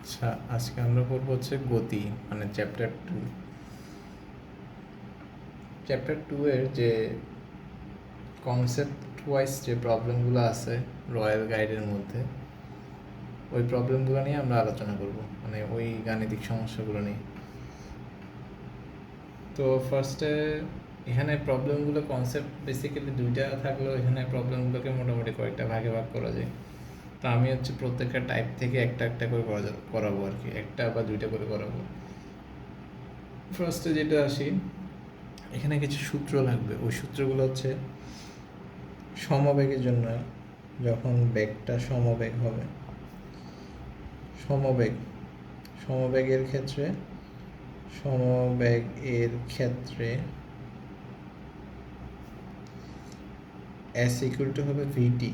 আচ্ছা, আজকে আমরা পড়বো হচ্ছে গতি, মানে চ্যাপ্টার টু এর যে কনসেপ্ট ওয়াইজ যে প্রবলেমগুলো আছে রয়্যাল গাইডের মধ্যে, ওই প্রবলেমগুলো নিয়ে আমরা আলোচনা করব, মানে ওই গাণিতিক সমস্যাগুলো নিয়ে। তো ফার্স্টে এখানে প্রবলেমগুলো কনসেপ্ট বেসিক্যালি দুইটা থাকলেও এখানে প্রবলেমগুলোকে মোটামুটি কয়েকটা ভাগে ভাগ করা যায়। তো আমি হচ্ছে প্রত্যেকটা টাইপ থেকে একটা একটা করে করাবো আর কি, একটা বা দুইটা করে করাবো। ফার্স্টে যেটা আসি, এখানে কিছু সূত্র লাগবে। ওই সূত্রগুলো হচ্ছে সমবেগের জন্য, যখন বেগটা সমবেগ হবে, সমবেগের ক্ষেত্রে এস ইকুয়াল টু হবে ভিটি।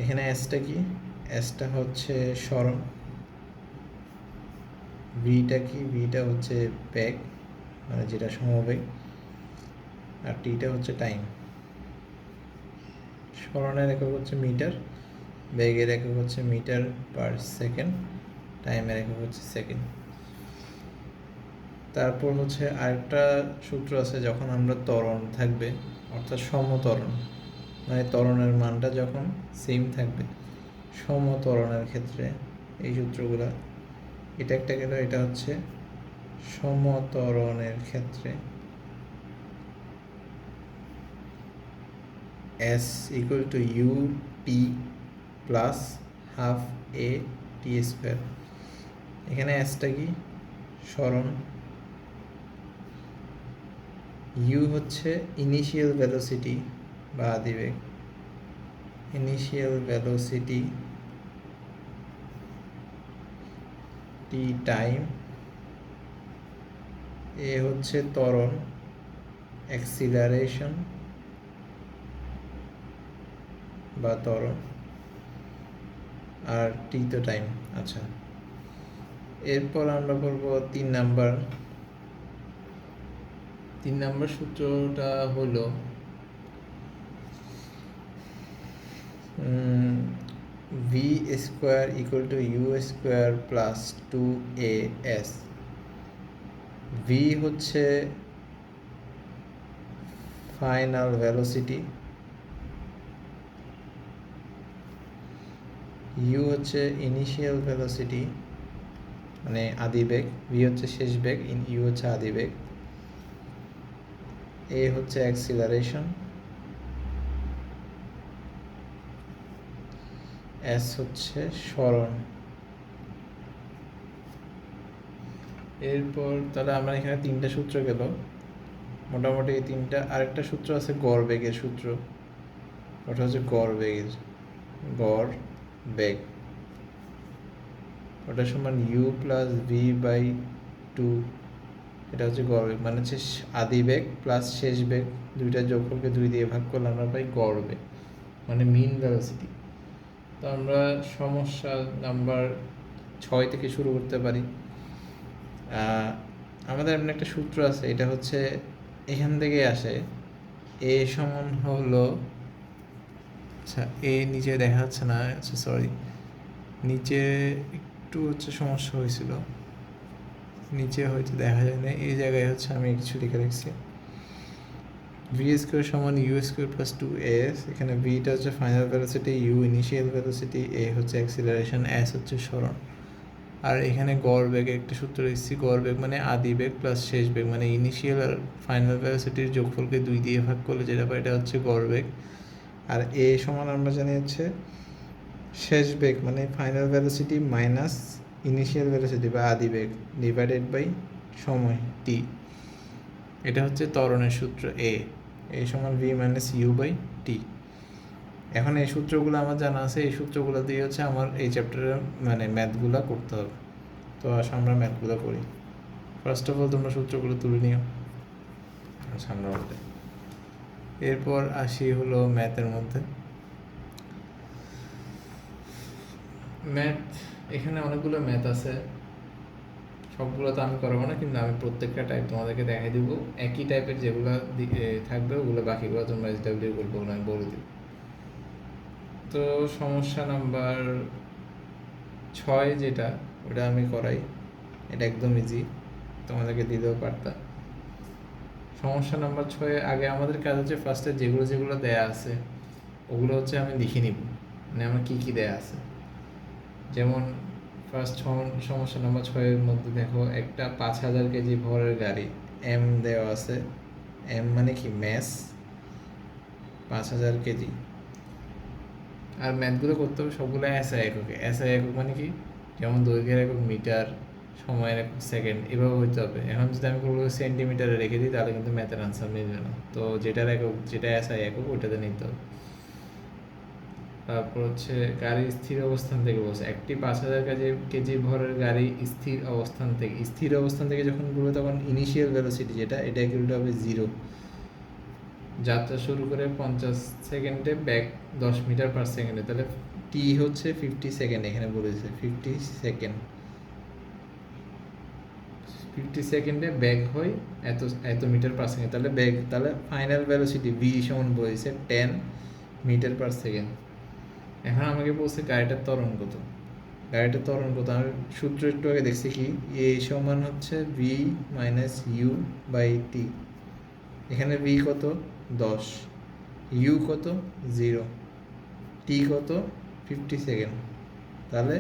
এখানে এসটা কি? এসটা হচ্ছে সরণ, ভিটা কি? ভিটা হচ্ছে বেগ, মানে যেটা সমবেগ, আর টিটা হচ্ছে টাইম। সরণের একক হচ্ছে মিটার, বেগের একক হচ্ছে মিটার পার সেকেন্ড, টাইমের একক হচ্ছে সেকেন্ড। তারপর হচ্ছে আরেকটা সূত্র আছে, যখন আমরা ত্বরণ থাকবে, অর্থাৎ সমত্বরণ, মানে ত্বরণের মানটা যখন সেম থাকবে, সমত্বরণের ক্ষেত্রে এই সূত্রগুলা, এটা একটা গেল, এটা হচ্ছে সমত্বরণের ক্ষেত্রে S equal to U T plus half A T square. এখানে এসটা কি? সরণ, ইউ হচ্ছে ইনিশিয়াল ভেলোসিটি বা আদিবেগ, ইনিশিয়াল ভেলোসিটি, টি টাইম, এ হচ্ছে ত্বরণ অ্যাক্সিলারেশন বা ত্বরণ, আর টি তো টাইম। আচ্ছা, এরপর আমরা করব 3 নাম্বার সূত্রটা হলো v square equal to u square plus 2as। V হচ্ছে ফাইনাল ভেলোসিটি, ইউ হচ্ছে ইনিশিয়াল ভেলোসিটি মানে আদিবেগ, ভি হচ্ছে শেষ বেগ, ইউ হচ্ছে আদিবেগ, এ হচ্ছে অ্যাক্সিলারেশন, এস হচ্ছে সরণ। এরপর তাহলে আমরা এখানে 3টা সূত্র গেল মোটামুটি, এই 3টা। আরেকটা সূত্র আছে গড় বেগের সূত্র, ওটা হচ্ছে গড় বেগ, ওটা সমান ইউ প্লাস ভি বাই 2। এটা হচ্ছে গড় বেগ, মানে হচ্ছে আদিবেগ প্লাস শেষ বেগ, দুইটা যোগফলকে 2 দিয়ে ভাগ করলে আমরা পাই গড় বেগ, মানে মিন ভেলোসিটি। তো আমরা সমস্যা নাম্বার 6 থেকে শুরু করতে পারি। আমাদের এমন একটা সূত্র আছে, এটা হচ্ছে এখান থেকে আসে, এ সমান হলো, আচ্ছা এ নিচে দেখা যাচ্ছে না, আচ্ছা সরি, নিচে একটু হচ্ছে সমস্যা হয়েছিল, নিচে হয়তো দেখা যায় না, এই জায়গায় হচ্ছে আমি কিছু লিখে রাখছি। ভি স্কোয়ার সমান ইউ স্কোয়ার প্লাস 2as। এখানে ভিটা হচ্ছে final velocity, U initial velocity, A হচ্ছে অ্যাক্সিলারেশন, এস হচ্ছে সরণ। আর এখানে গড় বেগের একটা সূত্র লিখছি, গড় বেগ মানে আদি বেগ প্লাস শেষ বেগ, মানে ইনিশিয়াল আর ফাইনাল ভেলোসিটির যোগফলকে 2 দিয়ে ভাগ করলে যেটা পাই এটা হচ্ছে গড় বেগ। আর এ সমান আমরা জানি হচ্ছে শেষ বেগ, মানে final velocity minus initial velocity বা আদি বেগ ডিভাইডেড বাই সময় টি। এটা হচ্ছে ত্বরণের সূত্র এ সমান V minus you by T. এখন এই সূত্রগুলো আমার জানা আছে, এই সূত্রগুলো দিয়ে হচ্ছে আমার এই চ্যাপ্টারের মানে ম্যাথগুলো করতে হবে। তো আসলে আমরা ম্যাথগুলো করি। ফার্স্ট অফ অল তোমরা সূত্রগুলো তুলে নিও, আচ্ছা আমরা বলতে। এরপর আসি হলো ম্যাথের মধ্যে। ম্যাথ, এখানে অনেকগুলো ম্যাথ আছে, সবগুলো তো আমি করাবো না, কিন্তু আমি প্রত্যেকটা টাইপ তোমাদেরকে দেখাই দিব। একই টাইপের যেগুলো থাকবে ওগুলো, বাকিগুলো তোমরা এসডাব্লিউ বলবো, ওগুলো আমি বলে দিব। তো সমস্যা নাম্বার 6 যেটা, ওটা আমি করাই, এটা একদম ইজি, তোমাদেরকে দিতেও পারতাম। সমস্যা নাম্বার 6 আগে আমাদের কাজ হচ্ছে ফার্স্টে যেগুলো যেগুলো দেয়া আছে ওগুলো হচ্ছে আমি লিখে নিব, মানে আমার কী কী দেয়া আছে। যেমন ফার্স্ট সমস্যা নাম্বার 6-এর মধ্যে দেখো একটা 5000 কেজি ভরের গাড়ি, এম দেওয়া আছে, এম মানে কি ম্যাস, 5000 কেজি। আর ম্যাথগুলো করতে হবে সবগুলো এসআই এককে। এসআই একক মানে কি, যেমন দৈর্ঘ্যের একক মিটার, সময়ের একক সেকেন্ড, এভাবে হইতে হবে। এখন যদি আমি কোনো সেন্টিমিটারে রেখে দিই তাহলে কিন্তু ম্যাথের আনসার মিলবে না, তো যেটার একক, যেটা এসআই একক ওইটাতে নিতে হবে। তারপর হচ্ছে গাড়ির স্থির অবস্থান থেকে বলছে, একটি 5000 কেজি ভরের গাড়ি স্থির অবস্থান থেকে, স্থির অবস্থান থেকে যখন বলবে তখন ইনিশিয়াল ভেলোসিটি যেটা, এটা ইকুয়াল টু হবে 0। যাত্রা শুরু করে 50 সেকেন্ডে, ব্যাক 10 মিটার পার সেকেন্ডে, তাহলে টি হচ্ছে 50 সেকেন্ড, এখানে বলেছে 50 সেকেন্ড। 50 সেকেন্ডে ব্যাক হয় এত এত মিটার পার সেকেন্ড, তাহলে ব্যাক, তাহলে ফাইনাল ভেলোসিটি ভি সমান বলেছে 10 মিটার পার সেকেন্ড। এখন আমাকে বলছে গাড়িটার ত্বরণ কত। গাড়িটার ত্বরণ কত, আমি সূত্র একটু আগে দেখছি কি, এ সমান হচ্ছে V minus you by T. এখানে ভি কত 10, ইউ কত 0, টি কত 50 সেকেন্ড, তাহলে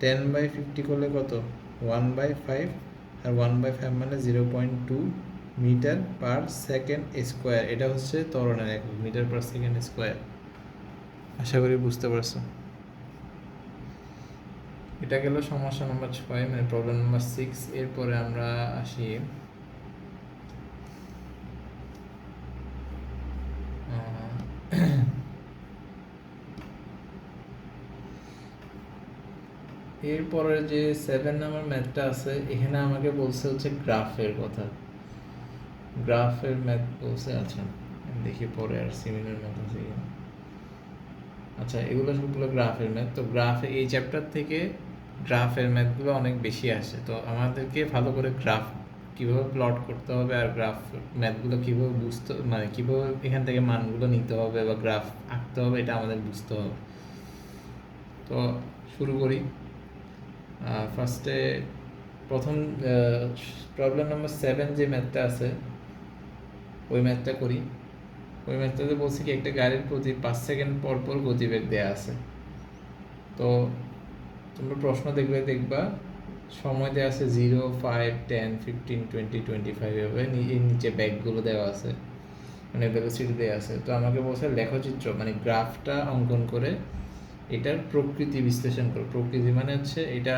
10/50 করলে কত 1/5, আর 1/5 মানে 0.2 মিটার পার সেকেন্ড স্কোয়ার। এটা হচ্ছে ত্বরণের একক, মিটার পার সেকেন্ড স্কোয়ার। আশা করি বুঝতে পারছো। এটা গেল সমস্যা নম্বর 6, মানে প্রবলেম নাম্বার 6। এরপরে আমরা আসি এরপরে যে 7 নাম্বার ম্যাথটা আছে, এখানে আমাকে বলছে হচ্ছে গ্রাফের কথা, গ্রাফের ম্যাথ বলছে। আচ্ছা দেখি পরে আর সিমিলার ম্যাথ আছে কিনা। আচ্ছা এগুলো সবগুলো গ্রাফের ম্যাথ। তো গ্রাফে এই চ্যাপ্টার থেকে গ্রাফের ম্যাথগুলো অনেক বেশি আসে, তো আমাদেরকে ভালো করে গ্রাফ কীভাবে প্লট করতে হবে আর গ্রাফ ম্যাথগুলো কীভাবে বুঝতে, মানে কীভাবে এখান থেকে মানগুলো নিতে হবে বা গ্রাফ আঁকতে হবে, এটা আমাদের বুঝতে হবে। তো শুরু করি। ফার্স্টে প্রথম প্রবলেম নাম্বার 7 যে ম্যাথটা আছে ওই ম্যাথটা করি। ওই ম্যাথটাতে বলছি কি, একটা গাড়ির প্রতি 5 সেকেন্ড পর পর গতিবেগ দেয়া আছে। তো তোমরা প্রশ্ন দেখলে দেখবা সময় দেওয়া আছে 0, 5, 10, 15, 20, 25 এভাবে এই নিচে ব্যাগগুলো দেওয়া আছে, মানে ভেলোসিটি দেওয়া আছে। তো আমাকে বলছে লেখচিত্র, মানে গ্রাফটা অঙ্কন করে এটার প্রকৃতি বিশ্লেষণ করো। প্রকৃতি মানে হচ্ছে এটা,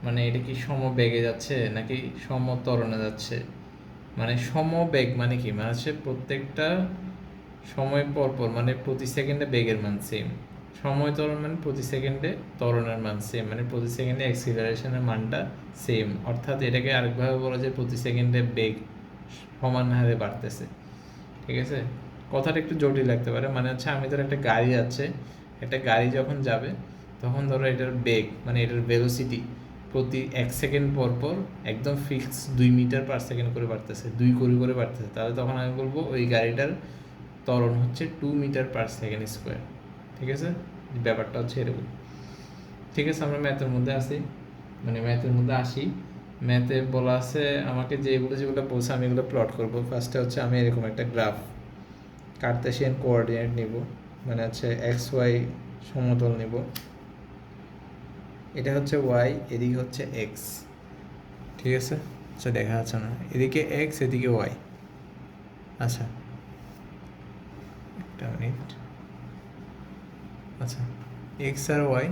মানে এটা কি সমবেগে যাচ্ছে নাকি সমত্বরণে যাচ্ছে, মানে সমবেগ মানে কি, মানে হচ্ছে প্রত্যেকটা সময় পর পর, মানে প্রতি সেকেন্ডে বেগের মান সেম। সময় ত্বরণ মানে প্রতি সেকেন্ডে ত্বরণের মান সেম, মানে প্রতি সেকেন্ডে অ্যাক্সিলারেশনের মানটা সেম। অর্থাৎ এটাকে আরেকভাবে বলা যায় প্রতি সেকেন্ডে বেগ সমান হারে বাড়তেছে। ঠিক আছে, কথাটা একটু জটিল লাগতে পারে। মানে হচ্ছে আমি ধর একটা গাড়ি আছে, একটা গাড়ি যখন যাবে তখন ধরো এটার বেগ, মানে এটার ভেলোসিটি প্রতি 1 সেকেন্ড পর পর একদম ফিক্স 2 মিটার পার সেকেন্ড করে বাড়তেছে, 2 করে বাড়তেছে, তাহলে তখন আমি বলবো ওই গাড়িটার ত্বরণ হচ্ছে 2 মিটার পার সেকেন্ড স্কোয়ার। ঠিক আছে, ব্যাপারটা হচ্ছে এরকম। ঠিক আছে, আমরা ম্যাথের মধ্যে আসি, মানে ম্যাথের মধ্যে আসি। ম্যাথে বলা আছে আমাকে যেগুলো বলছে আমি এগুলো প্লট করবো। ফার্স্টে হচ্ছে আমি এরকম একটা গ্রাফ কার্তেশিয়ান কোঅর্ডিনেট নিব, মানে হচ্ছে এক্স ওয়াই সমতল নিব। এটা হচ্ছে ওয়াই, এদিকে হচ্ছে এক্স। ঠিক আছে, আচ্ছা দেখা যাচ্ছে না, এদিকে এক্স এদিকে ওয়াই। আচ্ছা একটা মিনিট। আচ্ছা এক্স আর ওয়াই,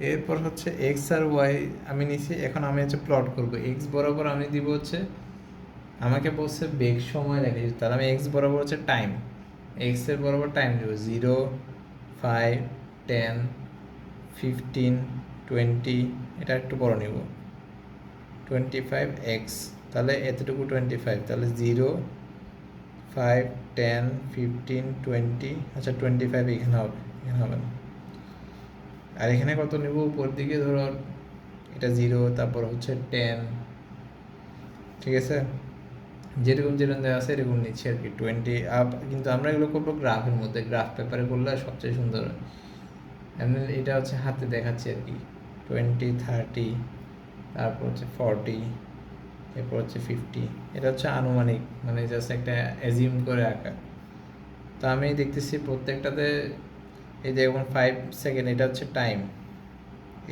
এরপর হচ্ছে এক্স আর ওয়াই আমি নিছি। এখন আমি হচ্ছে প্লট করবো। এক্স বরাবর আমি দিব হচ্ছে, আমাকে বলছে বেগ সময় লাগে, তাহলে আমি এক্স বরাবর হচ্ছে টাইম, এক্সের বরাবর টাইম দেব 0, 5, 10, 15, 20, এটা একটু বড় নিব 25 এক্স, তাহলে এতটুকু 25, তাহলে 0, 5, 10, 15, 20, আচ্ছা 25 এখানে হবে, এখানে হবে না। আর এখানে কত নেব, উপর দিকে ধরো এটা 0, তারপর হচ্ছে 10। ঠিক আছে, যেরকম দেওয়া আছে এরকম নিচ্ছি আর কি, 20 আপ। কিন্তু আমরা এগুলো করবো গ্রাফের মধ্যে, গ্রাফ পেপারে করলে সবচেয়ে সুন্দর হয়। এমনি এটা হচ্ছে হাতে দেখাচ্ছি আর কি, 20, 30, তারপর হচ্ছে 40, এরপর হচ্ছে 50। এটা হচ্ছে আনুমানিক, মানে জাস্ট একটা অ্যাজিউম করে আঁকা। তো আমি দেখতেছি প্রত্যেকটাতে এই যে যেমন 5 সেকেন্ড, এটা হচ্ছে টাইম,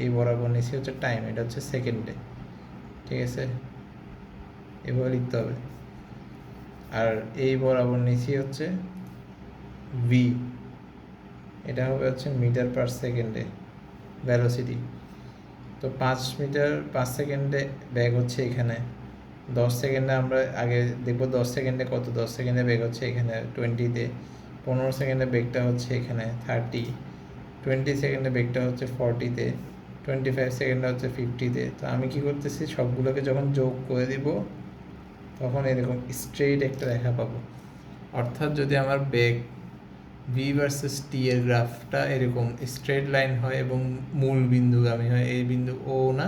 এই বরাবর নিচে হচ্ছে টাইম, এটা হচ্ছে সেকেন্ডে, ঠিক আছে, এভাবে লিখতে হবে। আর এই বরাবর নিচে হচ্ছে ভি, এটা হবে হচ্ছে মিটার পার সেকেন্ডে ভ্যালোসিটি। তো 5 মিটার 5 সেকেন্ডে বেগ হচ্ছে এখানে, 10 সেকেন্ডে আমরা আগে দেখবো 10 সেকেন্ডে কত, 10 সেকেন্ডে বেগ হচ্ছে এখানে 20-তে, 15 সেকেন্ডে বেগটা হচ্ছে এখানে 30, 20 সেকেন্ডে বেগটা হচ্ছে 40-তে, 25 সেকেন্ডে হচ্ছে 50-তে। তো আমি কি করতেছি, সবগুলোকে যখন যোগ করে দিব তখন এরকম স্ট্রেইট একটা রেখা পাবো। অর্থাৎ যদি আমার বেগ ভি ভার্সেস টি এর গ্রাফটা এরকম স্ট্রেট লাইন হয় এবং মূল বিন্দুগামী হয়, এই বিন্দু ও না,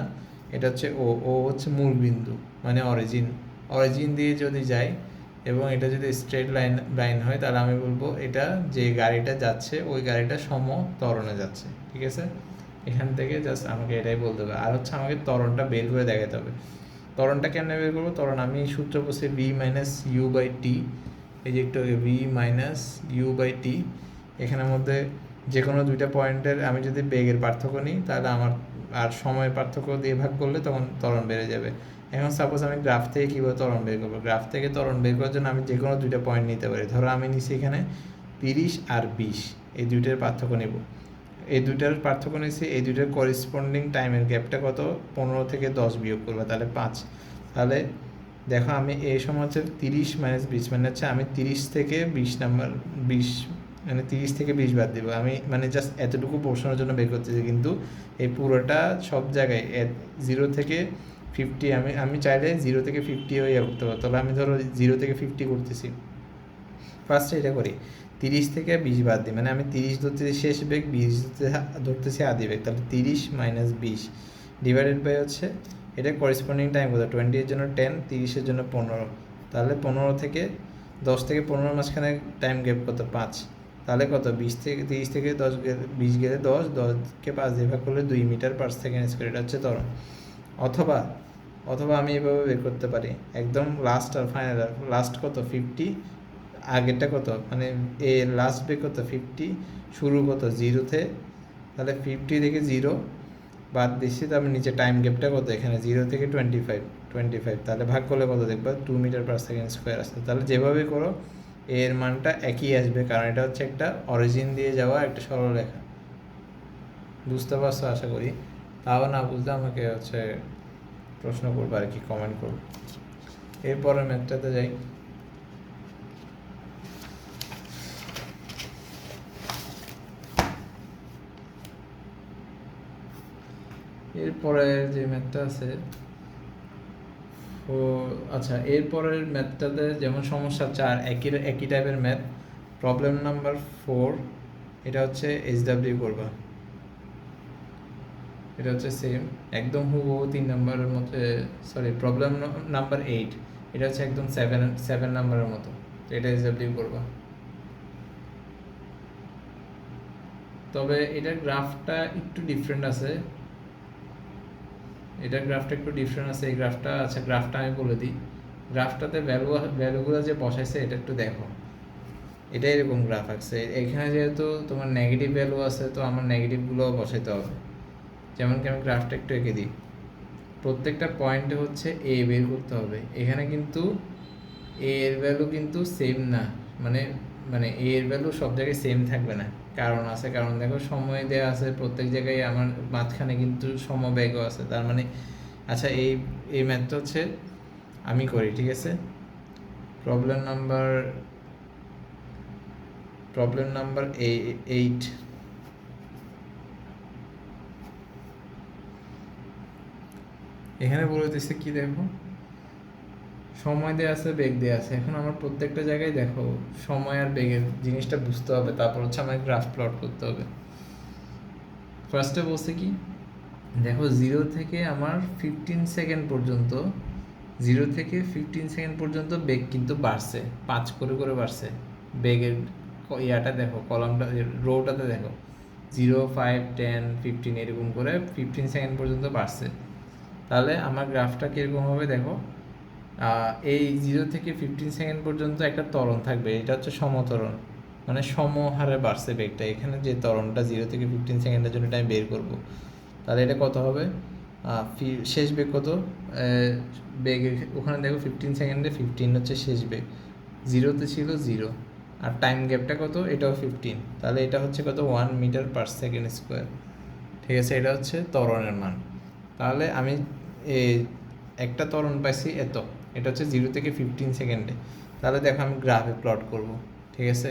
এটা হচ্ছে ও, ও হচ্ছে মূল বিন্দু মানে অরিজিন, অরিজিন দিয়ে যদি যাই এবং এটা যদি স্ট্রেট লাইন হয়, তাহলে আমি বলবো এটা যে গাড়িটা যাচ্ছে ওই গাড়িটা সমত্বরণে যাচ্ছে, ঠিক আছে। এখান থেকে জাস্ট আমাকে এটাই বলতে হবে। আর হচ্ছে আমাকে ত্বরণটা বের করে দেখাতে হবে। ত্বরণটা কেমনে বের করবো? ত্বরণ আমি সূত্র বসে V minus you by T, এই যে একটু V minus you by T, এখানের মধ্যে যে কোনো দুইটা পয়েন্টের আমি যদি বেগের পার্থক্য নিই তাহলে আমার আর সময়ের পার্থক্য দিয়ে ভাগ করলে তখন ত্বরণ বেড়ে যাবে। এখন সাপোজ আমি গ্রাফ থেকে কীভাবে ত্বরণ বের করবো, গ্রাফ থেকে ত্বরণ বের করার জন্য আমি যে কোনো দুইটা পয়েন্ট নিতে পারি। ধরো আমি নিচ্ছি এখানে 30 আর 20, এই দুইটার পার্থক্য নেব, এই দুইটার পার্থক্য নিচ্ছি, এই দুইটার করেসপন্ডিং টাইমের গ্যাপটা কত, 15 থেকে 10 বিয়োগ করবো, তাহলে 5। তাহলে দেখো আমি এই সময় হচ্ছে 30 মাইনাস 20, মানে হচ্ছে আমি 30 থেকে 20 নাম্বার 20, মানে 30 থেকে 20 বাদ দেবো। আমি মানে জাস্ট এতটুকু পোর্শনের জন্য বের করতেছি, কিন্তু এই পুরোটা সব জায়গায় 0 থেকে 50, আমি চাইলে 0 থেকে 50 ইয়ে করতে পারবো। তাহলে আমি ধরো 0 থেকে 50 করতেছি, ফার্স্টে এটা করি, 30 থেকে 20 বাদ দিই, মানে আমি 30 ধরতেছি শেষ বেগ, 20 ধরতেছি আদি বেগ, তাহলে 30 মাইনাস 20 ডিভাইডেড বাই হচ্ছে এটা করেসপন্ডিং টাইম কত, 20 এর জন্য 10, 30 এর জন্য 15, তাহলে 15 থেকে 10 থেকে 15 মাঝখানে টাইম গ্যাপ কত, 5, তাহলে কত, 20 থেকে 30 থেকে 10 20 গেলে 10, 10কে 5 দিয়ে ভাগ করলে 2 মিটার পার সেকেন্ড স্কোয়ার, এটা হচ্ছে ত্বরণ। অথবা অথবা আমি এভাবে বের করতে পারি, একদম লাস্ট আর ফাইনাল, লাস্ট কত 50, আগেরটা কত, মানে এ লাস্ট বেগ কত 50, শুরু কত 0-তে, তাহলে 50 থেকে 0 বাদ দিচ্ছি, তারপর নিচে টাইম গ্যাপটা কত, এখানে 0 থেকে 25, তাহলে ভাগ করলে কত দেখবা 2 মিটার পার সেকেন্ড স্কোয়ার আসছে। তাহলে যেভাবে করো এর মানটা একই আসবে, কারণ এটা হচ্ছে একটা অরিজিন দিয়ে যাওয়া একটা সরলরেখা। বুঝতে পারছো আশা করি, তাও না বুঝলে আমাকে হচ্ছে প্রশ্ন করবো আর কি, কমেন্ট করবো। এরপরের ম্যাথটাতে যাই। এরপরে যে ম্যাথটা আছে ও, আচ্ছা এরপরের ম্যাথটাতে যেমন সমস্যা 4, একই টাইপের ম্যাথ, প্রবলেম নাম্বার 4, এটা হচ্ছে এইচডাব্লিউ করবা, এটা হচ্ছে সেম একদম হুবহু 3 নাম্বারের মতো, সরি প্রবলেম নাম্বার 8, এটা হচ্ছে একদম 7 নাম্বারের মতো, তো এটা এইচডাব্লিউ করবা। তবে এটার গ্রাফটা একটু ডিফারেন্ট আছে, এটার গ্রাফটা একটু ডিফারেন্ট আছে এই গ্রাফটা। আচ্ছা গ্রাফটা আমি বলে দিই, গ্রাফটাতে ভ্যালুগুলো যে বসাইছে এটা একটু দেখো, এটা এরকম গ্রাফ আছে। এখানে যেহেতু তোমার নেগেটিভ ভ্যালু আছে, তো আমার নেগেটিভগুলো বসাইতে হবে। যেমন কি আমি গ্রাফটা একটু এঁকে দিই, প্রত্যেকটা পয়েন্টে হচ্ছে এ বের করতে হবে। এখানে কিন্তু এ এর ভ্যালু কিন্তু সেম না, মানে মানে এ এর ভ্যালু সব জায়গায় সেম থাকবে না, কারণ আছে, কারণ দেখো সময় দেওয়া আছে প্রত্যেক জায়গায়, আমার মাঝখানে কিন্তু সমবেগও আছে, তার মানে আচ্ছা এই ম্যাথটা হচ্ছে আমি করি, ঠিক আছে। প্রবলেম নাম্বার 8, এখানে বলে দিচ্ছে কি দেখো, সময় দেওয়া আছে বেগ দেওয়া আছে। এখন আমার প্রত্যেকটা জায়গায় দেখো সময় আর বেগের জিনিসটা বুঝতে হবে, তারপর হচ্ছে আমার গ্রাফ প্লট করতে হবে। ফার্স্টে বলছে কি দেখো 0 থেকে আমার 15 সেকেন্ড পর্যন্ত, 0 থেকে 15 সেকেন্ড পর্যন্ত বেগ কিন্তু বাড়ছে, 5 করে বাড়ছে বেগের। ইয়াটা দেখো, কলামটা রোটাতে দেখো 0, 5, 10, 15 এরকম করে 15 সেকেন্ড পর্যন্ত বাড়ছে। তাহলে আমার গ্রাফটা কীরকম হবে দেখো, এই 0 থেকে 15 সেকেন্ড পর্যন্ত একটা ত্বরণ থাকবে, এটা হচ্ছে সমত্বরণ, মানে সমহারে বাড়ছে বেগটা। এখানে যে ত্বরণটা 0 থেকে 15 সেকেন্ডের জন্য এটা আমি বের করব, তাহলে এটা কত হবে, শেষ বেগ কত, বেগ ওখানে দেখো 15 সেকেন্ডে 15 হচ্ছে শেষ বেগ, 0তে ছিল 0, আর টাইম গ্যাপটা কত, এটাও 15, তাহলে এটা হচ্ছে কত 1 মিটার পার সেকেন্ড স্কোয়ার। ঠিক আছে, এটা হচ্ছে ত্বরণের মান। তাহলে আমি একটা ত্বরণ পাইছি এত, এটা হচ্ছে 0 থেকে 15 সেকেন্ডে। তাহলে দেখো আমি গ্রাফে প্লট করব। ঠিক আছে,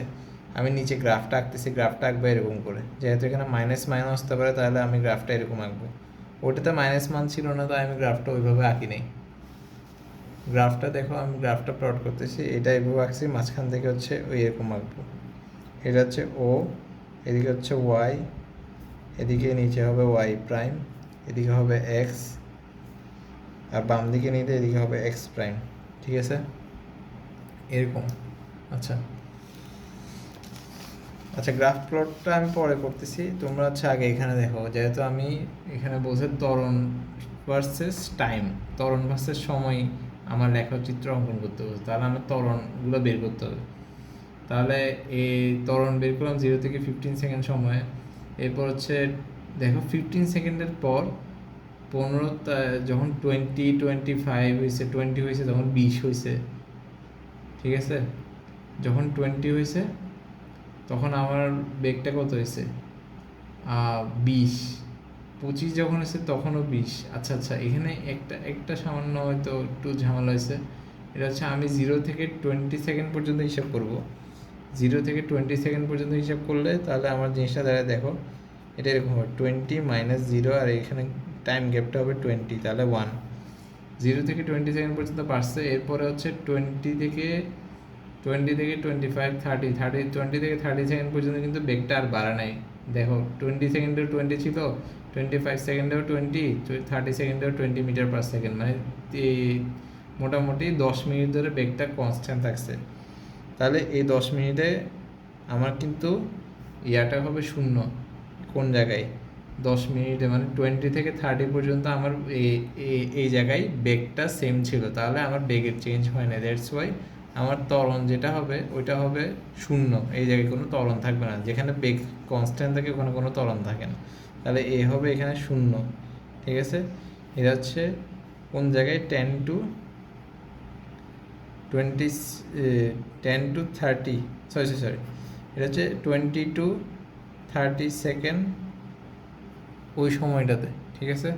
আমি নিচে গ্রাফটা আঁকতেছি, গ্রাফটা আঁকবো এরকম করে, যেহেতু এখানে মাইনাস আসতে পারে তাহলে আমি গ্রাফটা এরকম আঁকবো। ওটাতে মাইনাস মান ছিল না, তাই আমি গ্রাফটা ওইভাবে আঁকি নেই। গ্রাফটা দেখো, আমি গ্রাফটা প্লট করতেছি, এটা এভাবে আঁকছি, মাঝখান থেকে হচ্ছে ওই এরকম আঁকবো। এটা হচ্ছে ও, এদিকে হচ্ছে ওয়াই, এদিকে নিচে হবে ওয়াই প্রাইম, এদিকে হবে এক্স, আর বাম দিকে নিতে এদিকে হবে এক্স প্রাইম। ঠিক আছে, এরকম। আচ্ছা আচ্ছা, গ্রাফ প্লটটা আমি পরে করতেছি, তোমরা হচ্ছে আগে এখানে দেখো, যেহেতু আমি এখানে বলছি ত্বরণ ভার্সেস টাইম, ত্বরণ ভার্সেস সময় আমার লেখচিত্র অঙ্কন করতে হবে, তাহলে আমার ত্বরণগুলো বের করতে হবে। তাহলে এই ত্বরণ বের করলাম 0 থেকে 15 সেকেন্ড সময়ে। এরপর হচ্ছে দেখো 15 সেকেন্ডের পর 15, যখন 20, 25 হয়েছে, 20 হয়েছে, তখন 20 হয়েছে। ঠিক আছে, যখন 20 হয়েছে তখন আমার বেগটা কত হয়েছে, 20, 25 যখন হয়েছে তখনও 20। আচ্ছা আচ্ছা, এখানে একটা সামান্য হয়তো একটু ঝামেলা হয়েছে, এটা হচ্ছে আমি 0 থেকে 20 সেকেন্ড পর্যন্ত হিসাব করব। 0 থেকে 20 সেকেন্ড পর্যন্ত হিসাব করলে তাহলে আমার জিনিসটা দাঁড়ায় দেখো, এটা এরকম হবে 20 - 0, আর এখানে টাইম গ্যাপটা হবে 20, তাহলে 1। 0 থেকে 20 সেকেন্ড পর্যন্ত বাড়ছে, এরপরে হচ্ছে 20 থেকে 25, 30, 20 থেকে 30 সেকেন্ড পর্যন্ত কিন্তু বেগটা আর বাড়া নাই। দেখো 20 সেকেন্ডেও 20 ছিল, 25 সেকেন্ডেও 20, 30 সেকেন্ডেও 20 মিটার পার সেকেন্ড, মানে মোটামুটি 10 মিনিট ধরে বেগটা কনস্ট্যান্ট থাকছে। তাহলে এই 10 মিনিটে আমার কিন্তু ইয়াটা হবে শূন্য। কোন জায়গায়, 10 মিনিটে মানে 20 থেকে 30 পর্যন্ত আমার এই জায়গায় বেগটা সেম ছিল, তাহলে আমার বেগের চেঞ্জ হয় না। দ্যাটস ওয়াই আমার ত্বরণ যেটা হবে ওইটা হবে শূন্য, এই জায়গায় কোনো ত্বরণ থাকবে না। যেখানে বেগ কনস্ট্যান্ট থাকে ওখানে কোনো ত্বরণ থাকে না, তাহলে এ হবে এখানে শূন্য। ঠিক আছে, এটা হচ্ছে কোন জায়গায় 10 to 20, 10 to 30, সরি, এটা হচ্ছে 20 to 30 সেকেন্ড ওই সময়টাতে। ঠিক আছে,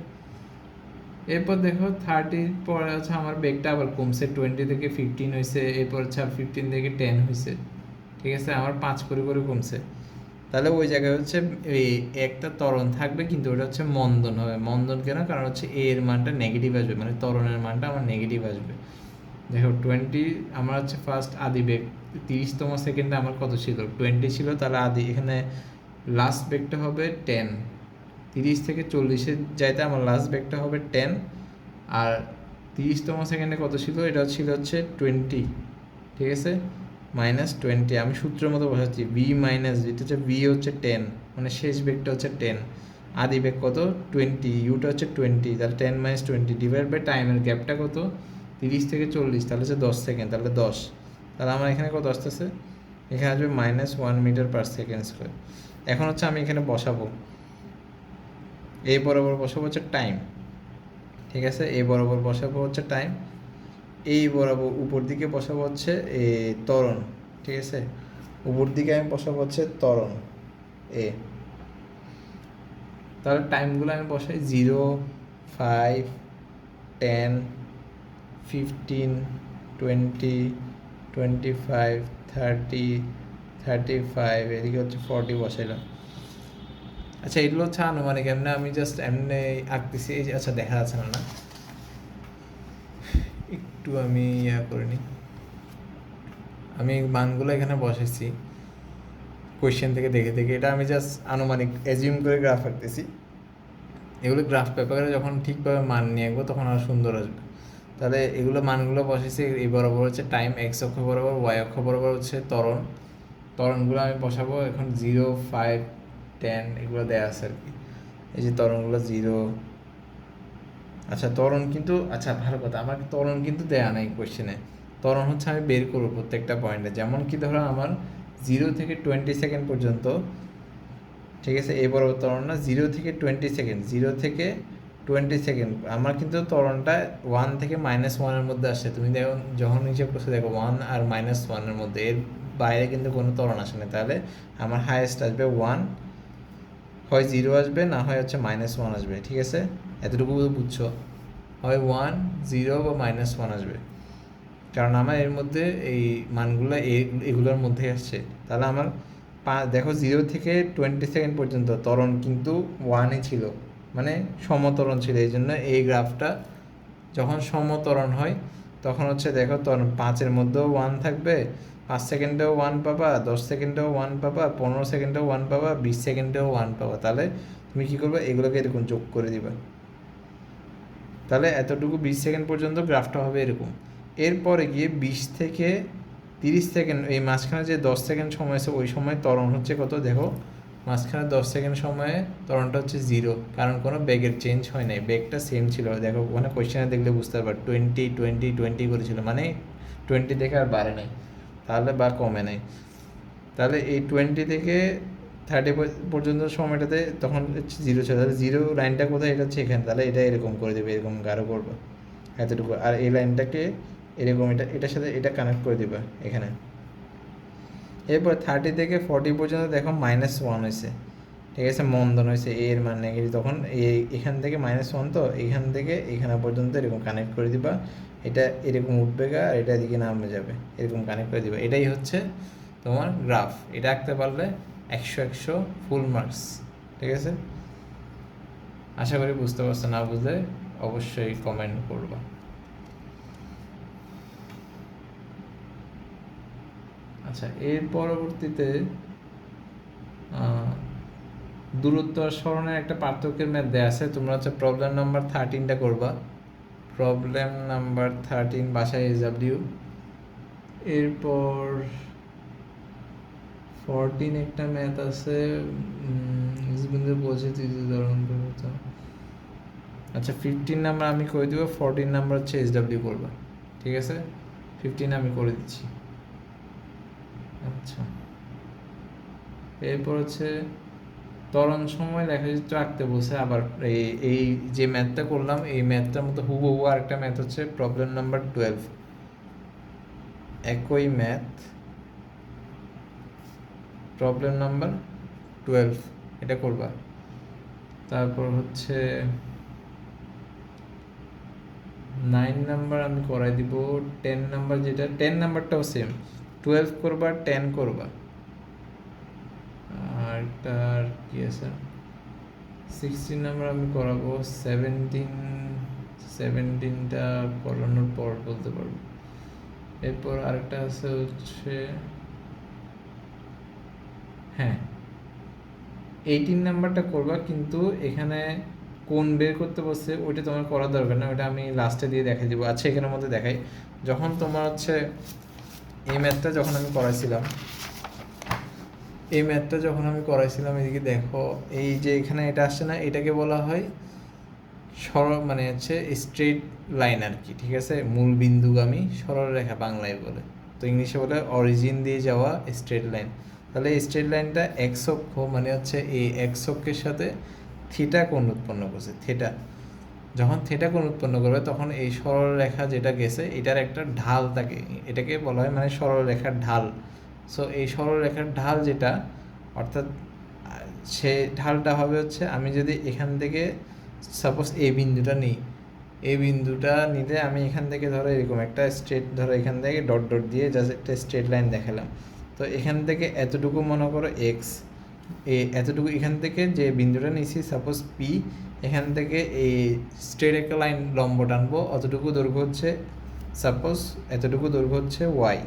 এরপর দেখো 30 পরে হচ্ছে আমার বেগটা আবার কমছে, 20 থেকে 15 হয়েছে, এরপর হচ্ছে 15 থেকে 10 হয়েছে। ঠিক আছে, আমার 5 করে করে কমছে। তাহলে ওই জায়গায় হচ্ছে এই একটা ত্বরণ থাকবে, কিন্তু ওটা হচ্ছে মন্দন হবে। মন্দন কেন, কারণ হচ্ছে এর মানটা নেগেটিভ আসবে, মানে ত্বরণের মানটা আমার নেগেটিভ আসবে। দেখো 20 আমার হচ্ছে ফার্স্ট আদি বেগ, 30তম সেকেন্ডে আমার কত ছিল, 20 ছিল, তাহলে আদি এখানে লাস্ট বেগটা হবে 10। 30 থেকে 40-এ যাইতে আমার লাস্ট বেগটা হবে 10, আর 30তম সেকেন্ডে কত ছিল, এটা ছিল হচ্ছে 20। ঠিক আছে, -20, আমি সূত্রের মতো বসাচ্ছি, ভি মাইনাস, যেটা হচ্ছে ভি হচ্ছে 10, মানে শেষ বেগটা হচ্ছে 10, আদি বেগ কত 20, ইউটা হচ্ছে 20, তাহলে 10 - 20 ডিভাইড বাই টাইমের গ্যাপটা কত 30 থেকে 40, তাহলে হচ্ছে 10 সেকেন্ড, তাহলে 10। তাহলে আমার এখানে কত আসতেছে, এখানে আসবে -1 মিটার পার সেকেন্ড স্কোয়ার। এখন হচ্ছে আমি এখানে বসাবো, এই বরাবর বসাবো হচ্ছে টাইম। ঠিক আছে, এই বরাবর বসাবো হচ্ছে টাইম, এই বরাবর উপর দিকে বসাবো হচ্ছে ত্বরণ। ঠিক আছে, উপর দিকে আমি বসাবো হচ্ছে ত্বরণ এ। তাহলে টাইমগুলো আমি বসাই 0, 5, 10, 15, 20, 25, 30, 35, এদিকে হচ্ছে 40 বসাইলাম। আচ্ছা, এগুলো হচ্ছে আনুমানিক, এমনি আমি জাস্ট এমনি আঁকতেছি। এই যে আচ্ছা, দেখা যাচ্ছে না, একটু আমি করে নিই। আমি মানগুলো এখানে বসাইছি কোয়েশ্চেন থেকে দেখে দেখে, এটা আমি জাস্ট আনুমানিক অ্যাজিউম করে গ্রাফ আঁকতেছি। এগুলো গ্রাফ পেপারে যখন ঠিকভাবে মান নিয়ে আসবো তখন আরও সুন্দর আসবে। তাহলে এগুলো মানগুলো বসাইছি, এই বরাবর হচ্ছে টাইম, এক্স অক্ষ বরাবর, ওয়াই অক্ষ বরাবর হচ্ছে ত্বরণগুলো আমি বসাবো এখন 0, 5, 10 এগুলো দেওয়া আছে আর কি। এই যে ত্বরণগুলো 0। আচ্ছা ত্বরণ কিন্তু, আচ্ছা ভালো কথা, আমার ত্বরণ কিন্তু দেয়া নাই কোয়েশ্চেনে। ত্বরণ হচ্ছে আমি বের করবো প্রত্যেকটা পয়েন্টে, যেমন কি ধরো আমার 0 থেকে 20 সেকেন্ড পর্যন্ত, ঠিক আছে, এই বরাবর ত্বরণ না, 0 থেকে 20 সেকেন্ড, 0 থেকে 20 সেকেন্ড আমার কিন্তু ত্বরণটা 1 থেকে -1-এর মধ্যে আসছে। তুমি দেখো যখন হিসাব করছো, দেখো 1 আর -1-এর মধ্যে, এর বাইরে কিন্তু কোনো ত্বরণ আসে না। তাহলে আমার হাইয়েস্ট আসবে 1, হয় 0 আসবে, না হয় হচ্ছে -1 আসবে, ঠিক আছে? এতটুকু বুঝছো? হয় 1, 0 বা -1 আসবে, কারণ আমার এর মধ্যে এই মানগুলো এগুলোর মধ্যে আসছে। তাহলে আমার দেখো 0 থেকে 20 সেকেন্ড পর্যন্ত ত্বরণ কিন্তু 1-ই ছিল, মানে সমত্বরণ ছিল। এই জন্য এই গ্রাফটা যখন সমত্বরণ হয় তখন হচ্ছে দেখো ত্বরণ 5-এর মধ্যেও 1 থাকবে, 5 সেকেন্ডেও 1 পাবা, 10 সেকেন্ডেও 1 পাবা, 15 সেকেন্ডেও 1 পাবা, 20 সেকেন্ডেও 1 পাবা। তাহলে তুমি কী করবে, এগুলোকে এরকম যোগ করে দিবা। তাহলে এতটুকু 20 সেকেন্ড পর্যন্ত গ্রাফটা হবে এরকম। এরপরে গিয়ে 20 থেকে 30 সেকেন্ড, এই মাঝখানে যে 10 সেকেন্ড সময় আছে, ওই সময় ত্বরণ হচ্ছে কত দেখো, মাঝখানে 10 সেকেন্ড সময়ে ত্বরণটা হচ্ছে 0, কারণ কোনো বেগের চেঞ্জ হয় নাই, বেগটা সেম ছিল। দেখো ওখানে কোয়েশ্চেনে দেখলে বুঝতে পারবে 20 20 20 করেছিল, মানে 20 থেকে আর বাড়ে নাই, তাহলে বা কমে নাই। তাহলে এই 20 থেকে 30 পর্যন্ত সময়টাতে তখন হচ্ছে 0 ছিল। তাহলে 0 লাইনটা কোথায়, এটা হচ্ছে এখানে। তাহলে এটা এরকম করে দেবে, এরকম গাঢ় করবে এতটুকু, আর এই লাইনটাকে এরকম এটার সাথে এটা কানেক্ট করে দিবা এখানে। এরপর 30 থেকে 40 পর্যন্ত দেখো -1 হয়েছে, ঠিক আছে, মন্দন হয়েছে, এর মান নেগেটিভ। তখন এখান থেকে -1, তো এখান থেকে এখানে পর্যন্ত এরকম কানেক্ট করে দিবা, এটা এরকম উঠবে গা, আর এটা এদিকে নামে যাবে, এরকম কানেক্ট করে দিবা। এটাই হচ্ছে তোমার গ্রাফ। এটা আঁকতে পারলে 100 ফুল মার্কস, ঠিক আছে? আশা করি বুঝতে পারছো, না বুঝলে অবশ্যই কমেন্ট করবা। আচ্ছা, এর পরবর্তীতে দূরত্ব আর সরণের একটা পার্থক্যের ম্যাথ দেওয়া আছে। তোমরা হচ্ছে প্রবলেম নাম্বার 13টা করবা। প্রবলেম নাম্বার 13 বাসায় SW। এরপর 14 একটা ম্যাথ আছে, বলছে আচ্ছা 15 নাম্বার আমি করে দিব, 14 নাম্বার হচ্ছে SW করবা, ঠিক আছে? 15 আমি করে দিচ্ছি। আচ্ছা, এরপর হচ্ছে ত্বরণ সময় লেখচিত্র আঁকতে বলছে। আবার এই যে ম্যাথটা করলাম, এই ম্যাথটার মতো হুবহু আরেকটা ম্যাথ হচ্ছে প্রবলেম নাম্বার 12, একই ম্যাথ, প্রবলেম নাম্বার 12 এটা করবা। তারপর হচ্ছে 9 নাম্বার আমি করাই দিব। 10 নাম্বার, যেটা 10 নাম্বারটাও সেম, 12 করবা, 10 করবা। আর তার কি আছে, 16 নাম্বার আমি করাবো, 17টা করানোর পর বলতে পারবো। এরপর আরেকটা আছে হচ্ছে, হ্যাঁ 18 নাম্বারটা করবা, কিন্তু এখানে কোন বের করতে বসছে ওইটা তোমার করার দরকার না, ওইটা আমি লাস্টে দিয়ে দেখাই দিব। আচ্ছা এখানের মধ্যে দেখাই, যখন তোমার হচ্ছে এই ম্যাথটা যখন আমি করাইছিলাম, এদিকে দেখো এই যে এখানে এটা আসছে না, এটাকে বলা হয় সরল, মানে হচ্ছে স্ট্রেট লাইন আর কি, ঠিক আছে, মূল বিন্দুগামী সরলরেখা বাংলায় বলে, তো ইংলিশে বলে অরিজিন দিয়ে যাওয়া স্ট্রেট লাইন। তাহলে এই স্ট্রেট লাইনটা এক্স অক্ষ, মানে হচ্ছে এই এক্স অক্ষের সাথে থিটা কোণ উৎপন্ন করছে। যখন থিটা কোণ উৎপন্ন করবে, তখন এই সরলরেখা যেটা গেছে এটার একটা ঢাল থাকে, এটাকে বলা হয় মানে সরলরেখার ঢাল। সো এই সরলরেখার ঢাল যেটা, অর্থাৎ সে ঢালটা হবে হচ্ছে, আমি যদি এখান থেকে সাপোজ এই বিন্দুটা নিই, এই বিন্দুটা নিতে আমি এখান থেকে ধরো এরকম একটা স্ট্রেট, ধরো এখান থেকে ডট ডট দিয়ে জাস্ট একটা স্ট্রেট লাইন দেখালাম। তো এখান থেকে এতটুকু মনে করো এক্স, এতটুকু এখান থেকে যে বিন্দুটা নিয়েছি সাপোজ পি, এখান থেকে এই স্ট্রেট একটা লাইন লম্ব টানবো, অতটুকু দৈর্ঘ্য হচ্ছে সাপোজ, এতটুকু দৈর্ঘ্য হচ্ছে ওয়াই।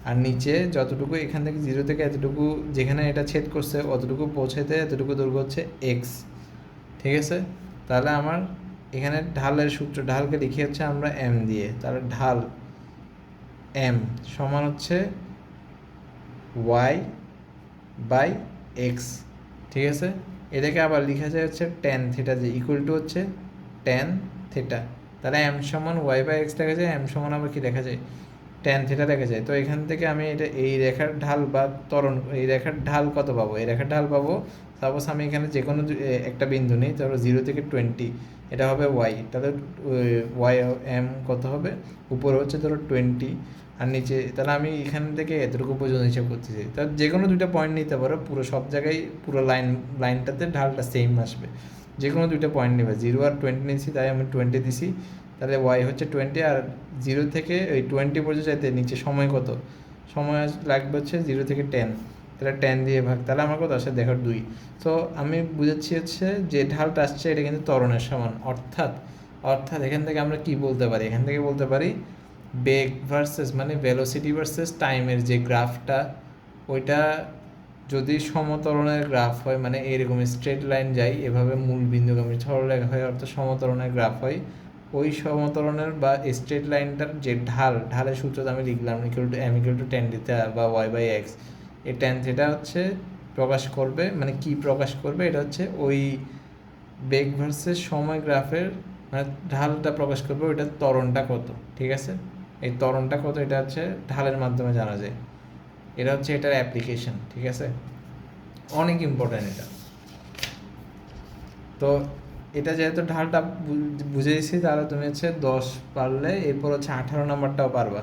আর নিচে যতটুকু এখান থেকে 0 থেকে এতটুকু যেখানে এটা ছেদ করছে অতটুকু পৌঁছাতে এতটুকু দৈর্ঘ্য হচ্ছে এক্স, ঠিক আছে? তাহলে আমার এখানে ঢালের সূত্র, ঢালকে লিখে হচ্ছে আমরা এম দিয়ে, তাহলে ঢাল এম সমান হচ্ছে ওয়াই বাই এক্স, ঠিক আছে, এটাকে আবার লেখা যায় হচ্ছে ট্যান থিটা, যে ইকুয়াল টু হচ্ছে ট্যান থিটা। তাহলে এম সমান ওয়াই বাই এক্স লেখা যায়, এম সমান আবার কি লেখা যায়, ট্যান থিটা লেখা যায়। তো এখান থেকে আমি এটা এই রেখার ঢাল বা ত্বরণ, এই রেখার ঢাল কত পাবো, এই রেখার ঢাল পাবো, সাপোজ আমি এখানে যে কোনো একটা বিন্দু নিই, ধরো 0 থেকে 20, এটা হবে ওয়াই, তাহলে ওয়াই এম কত হবে, উপরে হচ্ছে ধরো 20 আর নিচে, তাহলে আমি এখান থেকে এতটুকু পর্যন্ত হিসাব করতেছি। তাহলে যে কোনো দুইটা পয়েন্ট নিতে পারো, পুরো সব জায়গায় পুরো লাইনটাতে ঢালটা সেম আসবে, যে কোনো দুইটা পয়েন্ট নেবে। 0 আর 20 নিয়েছি, তাই আমি 20 দিছি, তাহলে ওয়াই হচ্ছে 20, আর 0 থেকে ওই 20 পর্যন্ত যাইতে নিচে সময় কত, সময় লাগবে হচ্ছে 0 থেকে 10, তাহলে 10 দিয়ে ভাগ, তাহলে আমার কত আসে দেখো 2। তো আমি বুঝাচ্ছি হচ্ছে যে ঢালটা আসছে এটা কিন্তু ত্বরণের সমান, অর্থাৎ অর্থাৎ এখান থেকে আমরা কি বলতে পারি, এখান থেকে বলতে পারি বেগ ভার্সেস মানে ভেলোসিটি ভার্সেস টাইমের যে গ্রাফটা, ওইটা যদি সমতরণের গ্রাফ হয়, মানে এরকম স্ট্রেট লাইন যায় এভাবে মূল বিন্দুগামী সরলরেখা হয়, অর্থাৎ সমতরণের গ্রাফ হয়, ওই সমতরণের বা স্ট্রেট লাইনটার যে ঢালের সূত্র আমি লিখলাম equal to m equal to tan theta বা ওয়াই বাই এক্স, এই ট্যান থিটা হচ্ছে প্রকাশ করবে, মানে কি প্রকাশ করবে, এটা হচ্ছে ওই বেগ ভার্সেস সময় গ্রাফের মানে ঢালটা প্রকাশ করবে, ওইটার ত্বরণটা কত। ঠিক আছে, এই ত্বরণটা কত এটা হচ্ছে ঢালের মাধ্যমে জানা যায়, এটা হচ্ছে এটার অ্যাপ্লিকেশন। ঠিক আছে, অনেক ইম্পর্ট্যান্ট এটা। তো এটা যেহেতু ঢালটা বুঝেছি, তাহলে তুমি হচ্ছে 10 পারলে এরপর হচ্ছে 18 নাম্বারটাও পারবা,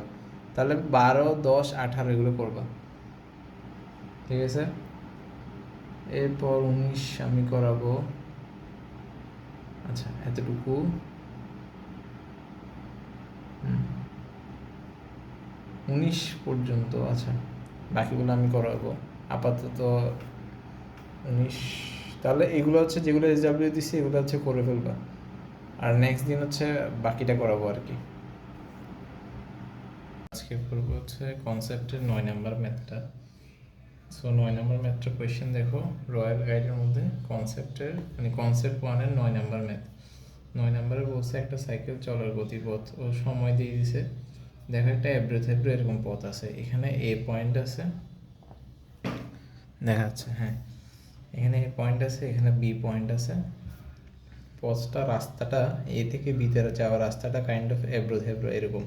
তাহলে 12, 10, 18 এগুলো করবা। ঠিক আছে, এরপর 19 আমি করাবো। আচ্ছা এতটুকু, 19 পর্যন্ত। আচ্ছা বাকিগুলো আমি করাবো আপাতত 19। তাহলে এগুলো হচ্ছে যেগুলো এসডাব্লিউ দিছি এগুলো হচ্ছে করে ফেলবা, আর নেক্সট দিন হচ্ছে বাকিটা করাবো আর কি। আজকে করবো হচ্ছে কনসেপ্টের 9 নাম্বার ম্যাথটা। সো 9 নাম্বার ম্যাথটা কোয়েশ্চেন দেখো, রয়্যাল গাইডের মধ্যে কনসেপ্টের মানে কনসেপ্ট 1-এর 9 নাম্বার ম্যাথ। 9 নাম্বারে বলছে একটা সাইকেল চলার গতিপথ ও সময় দিয়ে দিছে, দেখো একটা এবড়ো থেবড়ো এরকম পথ আছে, এখানে এ পয়েন্ট আছে দেখা যাচ্ছে, হ্যাঁ এখানে এ পয়েন্ট আছে, এখানে বি পয়েন্ট আছে, পথটা রাস্তাটা এ থেকে বিতে যাওয়ার রাস্তাটা কাইন্ড অফ এবড়ো থেবড়ো এরকম।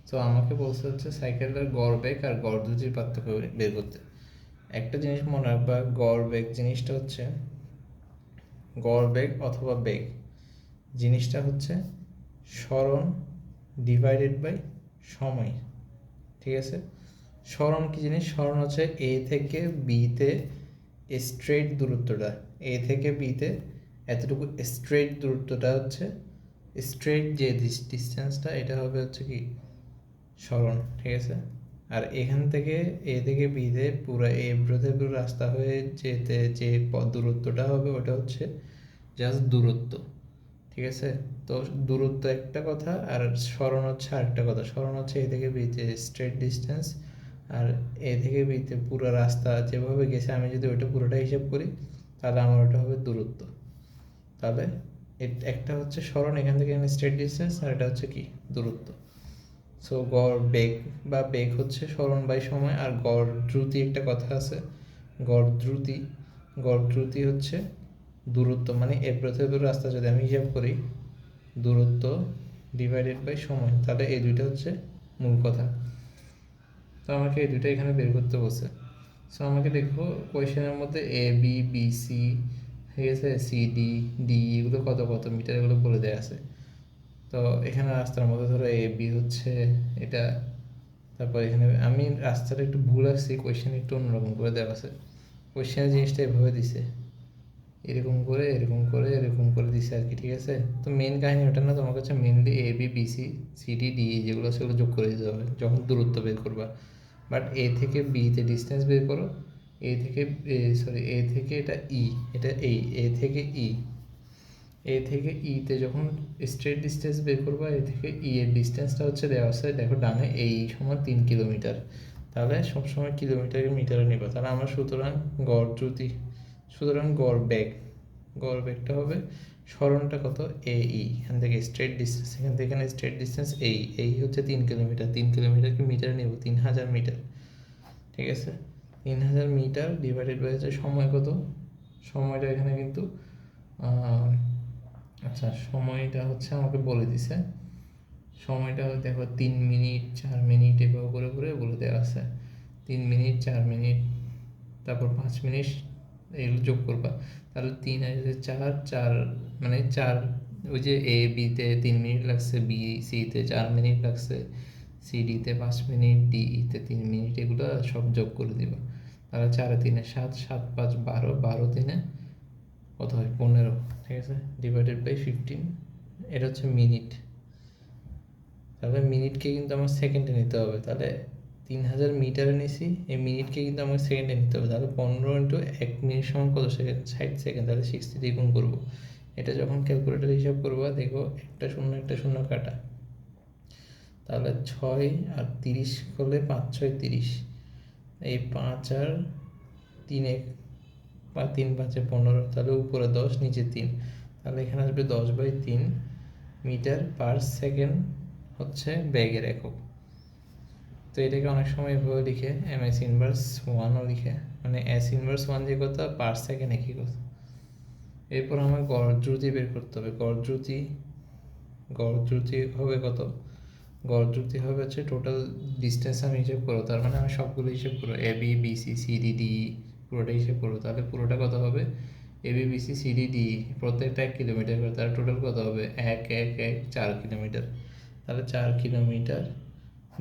তো আমাকে বলছে হচ্ছে সাইকেলটার গড় বেগ আর গড় দ্রুতির পার্থক্য বের করতে। একটা জিনিস মনে রাখবা, গড় বেগ জিনিসটা হচ্ছে, গড় বেগ অথবা বেগ জিনিসটা হচ্ছে সরণ ডিভাইডেড বাই সময়। ঠিক আছে, সরণ কি জিনিস, সরণ হচ্ছে এ থেকে বিতে স্ট্রেট দূরত্বটা, এ থেকে বিতে এতটুকু স্ট্রেট দূরত্বটা হচ্ছে, স্ট্রেট যে ডিস্টেন্সটা এটা হবে হচ্ছে কি সরণ। ঠিক আছে, আর এখান থেকে এ থেকে বিতে পুরো এ ব্রথে পুরো রাস্তা হয়ে যেতে যে দূরত্বটা হবে ওটা হচ্ছে জাস্ট দূরত্ব। ঠিক আছে, তো দূরত্ব একটা কথা আর সরণ হচ্ছে আরেকটা কথা। সরণ হচ্ছে এ থেকে বিতে স্ট্রেট ডিস্টেন্স, আর এ থেকে বিতে পুরো রাস্তা যেভাবে গেছে আমি যদি ওইটা পুরোটা হিসাব করি তাহলে আমার ওটা হবে দূরত্ব। তাহলে একটা হচ্ছে সরণ এখান থেকে স্ট্রেট ডিস্টেন্স, আর এটা হচ্ছে কি দূরত্ব। সো গড় বেগ বা বেগ হচ্ছে সরণ বাই সময়, আর গড় দ্রুতি একটা কথা আছে, গড় দ্রুতি, গড় দ্রুতি হচ্ছে দূরত্ব, মানে এ প্রথমের রাস্তা যদি আমি হিসাব করি দূরত্ব ডিভাইডেড বাই সময়, তাহলে এই দুইটা হচ্ছে মূল কথা। তো আমাকে এই দুইটা এখানে বের করতে বলছে। সো আমাকে দেখবো কোয়েশ্চেনের মধ্যে এ বি বি সি, ঠিক আছে, সি ডি ডি এগুলো কত কত মিটার এগুলো বলে দেওয়া আছে। তো এখানে রাস্তার মধ্যে ধরো এ বি হচ্ছে এটা, তারপর এখানে আমি রাস্তাটা একটু ভুল আসছি, কোয়েশ্চেন একটু অন্যরকম করে দেওয়া আছে, কোয়েশ্চেনের জিনিসটা এভাবে দিছে, এরকম করে এরকম করে এরকম করে দিছে আর কি। ঠিক আছে, তো মেন কাহিনী ওটা না, তোমার কাছে mainly A B B C C D D যেগুলো সেগুলো যোগ করে দিতে হবে যখন দূরত্ব বের করবা। বাট এ থেকে বিতে ডিস্টেন্স বের করো, এ থেকে সরি এ থেকে এটা ই, এটা এই এ থেকে ই, এ থেকে ইতে যখন স্ট্রেট ডিস্টেন্স বের করবা, এ থেকে ই এর ডিস্টেন্সটা হচ্ছে দেওয়া আছে দেখো ডানে, এই সময় 3 কিলোমিটার, তাহলে সবসময় কিলোমিটারকে মিটারে নেবা। তাহলে আমরা সুতরাং গড় দ্রুতি, সুতরাং গড় বেগ, গড় বেগটা হবে সরণটা কত এ ই, এখান থেকে স্ট্রেট ডিস্টেন্স, এখান থেকে এখানে স্ট্রেট ডিস্টেন্স এই হচ্ছে 3 কিলোমিটার, 3 কিলোমিটারকে মিটারে নেব 3000 মিটার। ঠিক আছে, 3000 মিটার ডিভাইডেড বাই হচ্ছে সময় কত সময়টা এখানে কিন্তু আচ্ছা সময়টা হচ্ছে আমাকে বলে দিছে, সময়টা দেখো 3 মিনিট 4 মিনিট এভাবে করে করে বলে দেওয়া আছে। 3 মিনিট 4 মিনিট তারপর 5 মিনিট এগুলো যোগ করবা, তাহলে 3 আর 4 মানে 4, ওই যে এ বিতে 3 মিনিট লাগছে, বি সিতে 4 মিনিট লাগছে, সি ডিতে 5 মিনিট, ডি ইতে 3 মিনিট, এগুলো সব যোগ করে দিবা। তাহলে 4 আর 3 7, 7 5 12, 12 3 কত হয় 15, ঠিক আছে, ডিভাইডেড বাই 15, এটা হচ্ছে মিনিট। তাহলে মিনিটকে কিন্তু আমার সেকেন্ডে নিতে হবে, তাহলে 3000 মিটারে নিছি, এই মিনিটকে কিন্তু আমাকে সেকেন্ডে নিতে হবে, তাহলে 15 ইন্টু 1 মিনিট সমান কত সেকেন্ড, 60 সেকেন্ড, তাহলে 60 দিয়ে গুণ করবো। এটা যখন ক্যালকুলেটার হিসাব করবো দেখো একটা শূন্য একটা শূন্য কাটা, তাহলে 6 আর 30 করলে 5 6 30, এই 5 আর 3 বা 3 5 15, তাহলে উপরে 10 নিচে 3, তাহলে এখানে আসবে 10/3 মিটার পার সেকেন্ড হচ্ছে বেগের একক। তো এটাকে অনেক সময় এভাবে লিখে MS ইনভার্স 1ও লিখে, মানে S−1 যে কথা পার সেকেন্ড একই কথা। এরপর আমার গড় দ্রুতি বের করতে হবে। গড় দ্রুতি হবে কত, গড় দ্রুতি হবে হচ্ছে টোটাল ডিস্টেন্স আমি হিসেব করবো, তার মানে আমি সবগুলো হিসেব করবো, AB BC CD DE পুরোটা হিসেব করবো, তাহলে পুরোটা কত হবে, AB BC CD DE প্রত্যেকটা 1 কিলোমিটার করে, তাহলে টোটাল কত হবে 1 1 1 4 কিলোমিটার, তাহলে 4 কিলোমিটার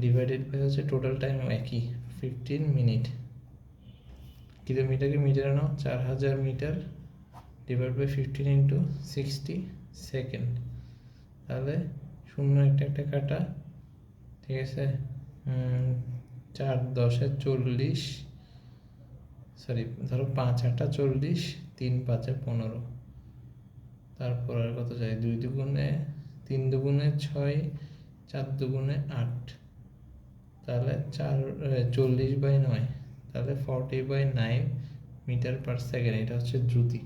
ডিভাইডেড বাই হচ্ছে টোটাল টাইম একই 15 মিনিট। কিলোমিটারকে মিটারে নাও, 4000 metre divide by 15 into 60 second, তাহলে শূন্য একটা একটা কাটা, ঠিক আছে, 4 10 40, সরি ধরো 5 8 40, 3 5 15, তারপর আর কত যায়, 2 দুগুণে 3 দুগুণে 6, 4 দুগুণে 8, তাহলে 40/9, তাহলে 40/9 মিটার পার সেকেন্ড, এটা হচ্ছে দ্রুতি,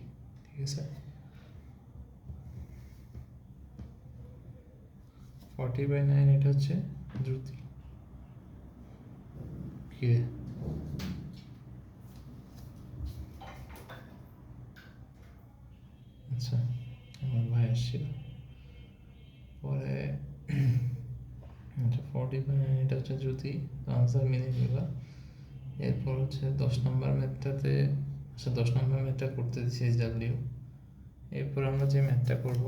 ঠিক আছে, 40/9 এটা হচ্ছে দ্রুতি। কি রে, আচ্ছা আমার ভাই আসছিল পরে, আচ্ছা 40/9 এটা হচ্ছে দ্রুতি, আনসার মিলে নিবা। এরপর হচ্ছে 10 নম্বর ম্যাথটাতে, আচ্ছা 10 নম্বর ম্যাথটা করতে দিচ্ছি SW। এরপর আমরা যে ম্যাথটা করব,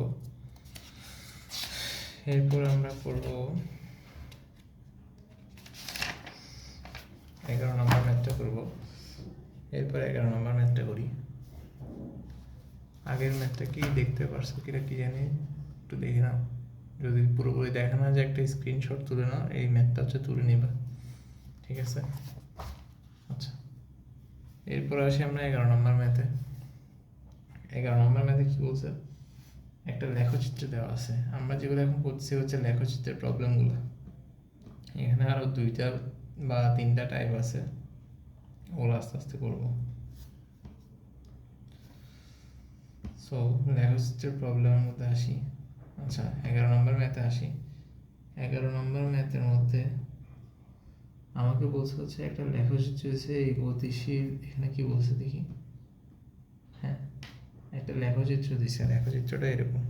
এরপর আমরা করব 11 নম্বর ম্যাথটা করব। এরপর 11 নম্বর ম্যাথটা করি। আগের ম্যাথটা কি দেখতে পারছো কিনা কি জানি, একটু দেখে নাও, যদি পুরোপুরি দেখা না যায় একটা স্ক্রিনশট তুলে নাও, এই ম্যাথটা হচ্ছে তুলে নিবা, ঠিক আছে। আচ্ছা এরপর আসি আমরা 11 নম্বর ম্যাথে। 11 নম্বর ম্যাথে কি বলছে, একটা লেখচিত্র দেওয়া আছে, আমরা যেগুলো এখন করছি হচ্ছে লেখচিত্রের প্রবলেমগুলো, এখানে আরও 2টা বা 3টা টাইপ আছে, ওগুলো আস্তে আস্তে করবো। সো লেখচিত্রের প্রবলেমের মধ্যে আসি। আচ্ছা 11 নম্বর ম্যাথে আসি। 11 নম্বর ম্যাথের মধ্যে আমাকে বলছে হচ্ছে একটা লেখচিত্র হচ্ছে এই গতিশীল, এখানে কি বলছে দেখি, হ্যাঁ একটা লেখচিত্র দিচ্ছে, লেখচিত্রটা এরকম,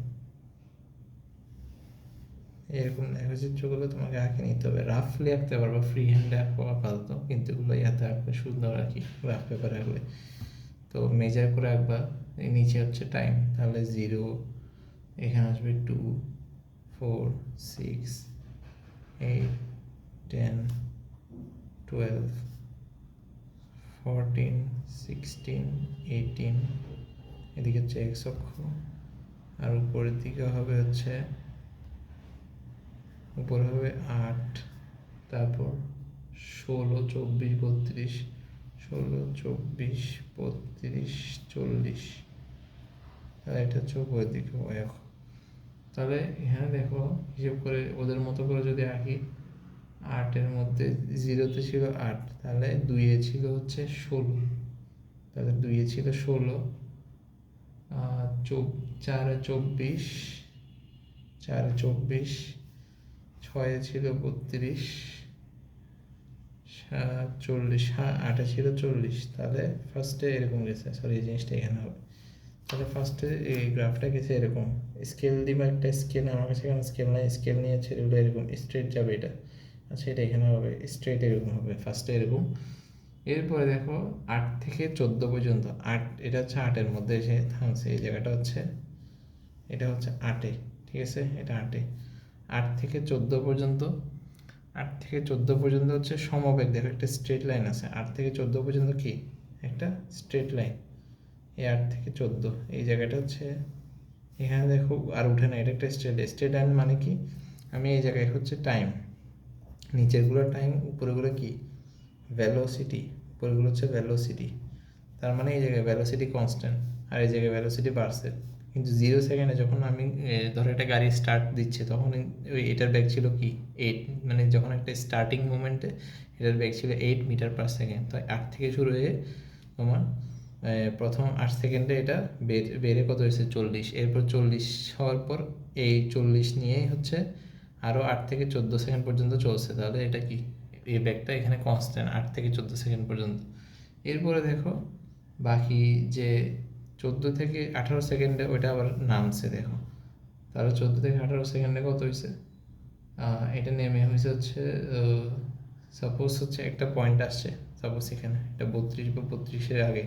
এরকম লেখচিত্রগুলো তোমাকে আঁকে নিতে হবে, রাফলি আঁকতে পারবো, ফ্রি হ্যান্ডে আঁকবো আপাতত, কিন্তু এগুলো ইয়াতে আঁকবে সুন্দর আর কি, রাফ পেপারে আঁকলে। তো মেজার করে আঁকবা, এই নিচে হচ্ছে টাইম, তাহলে 0, এখানে আসবে 2 4 6 8 10 12 14 16 18, এদিকে হচ্ছে x অক্ষ, আর উপরের দিকে হবে হচ্ছে, উপরে হবে 8, তারপর 16 24 32, 16 24 32 40, তাহলে এটা হচ্ছে উপরের দিকে y অক্ষ। তাহলে এখানে দেখো হিসেব করে ওদের মতো করে যদি আঁকি, 8-এর মধ্যে 0-তে ছিল 8, তাহলে 2-এ ছিল হচ্ছে 16, তাহলে 2-এ ছিল 16, 4-এ 24, 4-এ 24, 6-এ ছিল 32, 40, হ্যাঁ 8 ছিল 40, তাহলে ফার্স্টে এরকম গেছে, সরি এই জিনিসটা এখানে হবে। তাহলে ফার্স্টে এই গ্রাফটা গেছে এরকম, স্কেল দিব একটা স্কেল, আমার কাছে এখানে স্কেল নাই, স্কেল নিয়ে ছেড়ে এরকম স্ট্রেট যাবে এটা। আচ্ছা এটা এখানে হবে স্ট্রেট এরকম হবে, ফার্স্টে এরকম। এরপরে দেখো 8 থেকে 14 পর্যন্ত, 8 এটা হচ্ছে 8-এর মধ্যে এসে থামছে, এই জায়গাটা হচ্ছে এটা হচ্ছে 8-এ, ঠিক আছে এটা 8-এ। 8 থেকে 14 পর্যন্ত, 8 থেকে 14 পর্যন্ত হচ্ছে সমবেগ, দেখো একটা স্ট্রেট লাইন আছে, 8 থেকে 14 পর্যন্ত কি একটা স্ট্রেট লাইন, এই 8 থেকে 14 এই জায়গাটা হচ্ছে, এখানে দেখো আর উঠে না, এটা একটা স্ট্রেট স্ট্রেট লাইন মানে কি, আমি এই জায়গায় হচ্ছে টাইম, নিচেরগুলো টাইম, উপরেগুলো কি ভেলোসিটি, উপরেগুলো হচ্ছে ভেলোসিটি, তার মানে এই জায়গায় ভেলোসিটি কনস্ট্যান্ট আর এই জায়গায় ভেলোসিটি বাড়ছে। কিন্তু 0 সেকেন্ডে যখন আমি ধরো একটা গাড়ি স্টার্ট দিচ্ছে, তখন ওই এটার বেগ ছিল কি 8, মানে যখন একটা স্টার্টিং মোমেন্টে এটার বেগ ছিল 8 মিটার পার সেকেন্ড। তো 8 থেকে শুরু হয়ে তোমার প্রথম 8 সেকেন্ডে এটা বেড়ে কত হয়েছে 40, এরপর 40 হওয়ার পর এই 40 নিয়েই হচ্ছে আরও 8 থেকে 14 সেকেন্ড পর্যন্ত চলছে, তাহলে এটা কি এই ব্যাগটা এখানে কনস্ট্যান্ট 8 থেকে 14 সেকেন্ড পর্যন্ত। এরপরে দেখো বাকি যে 14 থেকে 18 সেকেন্ডে ওইটা আবার নামছে, দেখো তাহলে 14 থেকে 18 সেকেন্ডে কত হয়েছে, এটা নেমে হয়েছে হচ্ছে সাপোজ হচ্ছে একটা পয়েন্ট আসছে, সাপোজ এখানে এটা 32 বা 32-এর আগে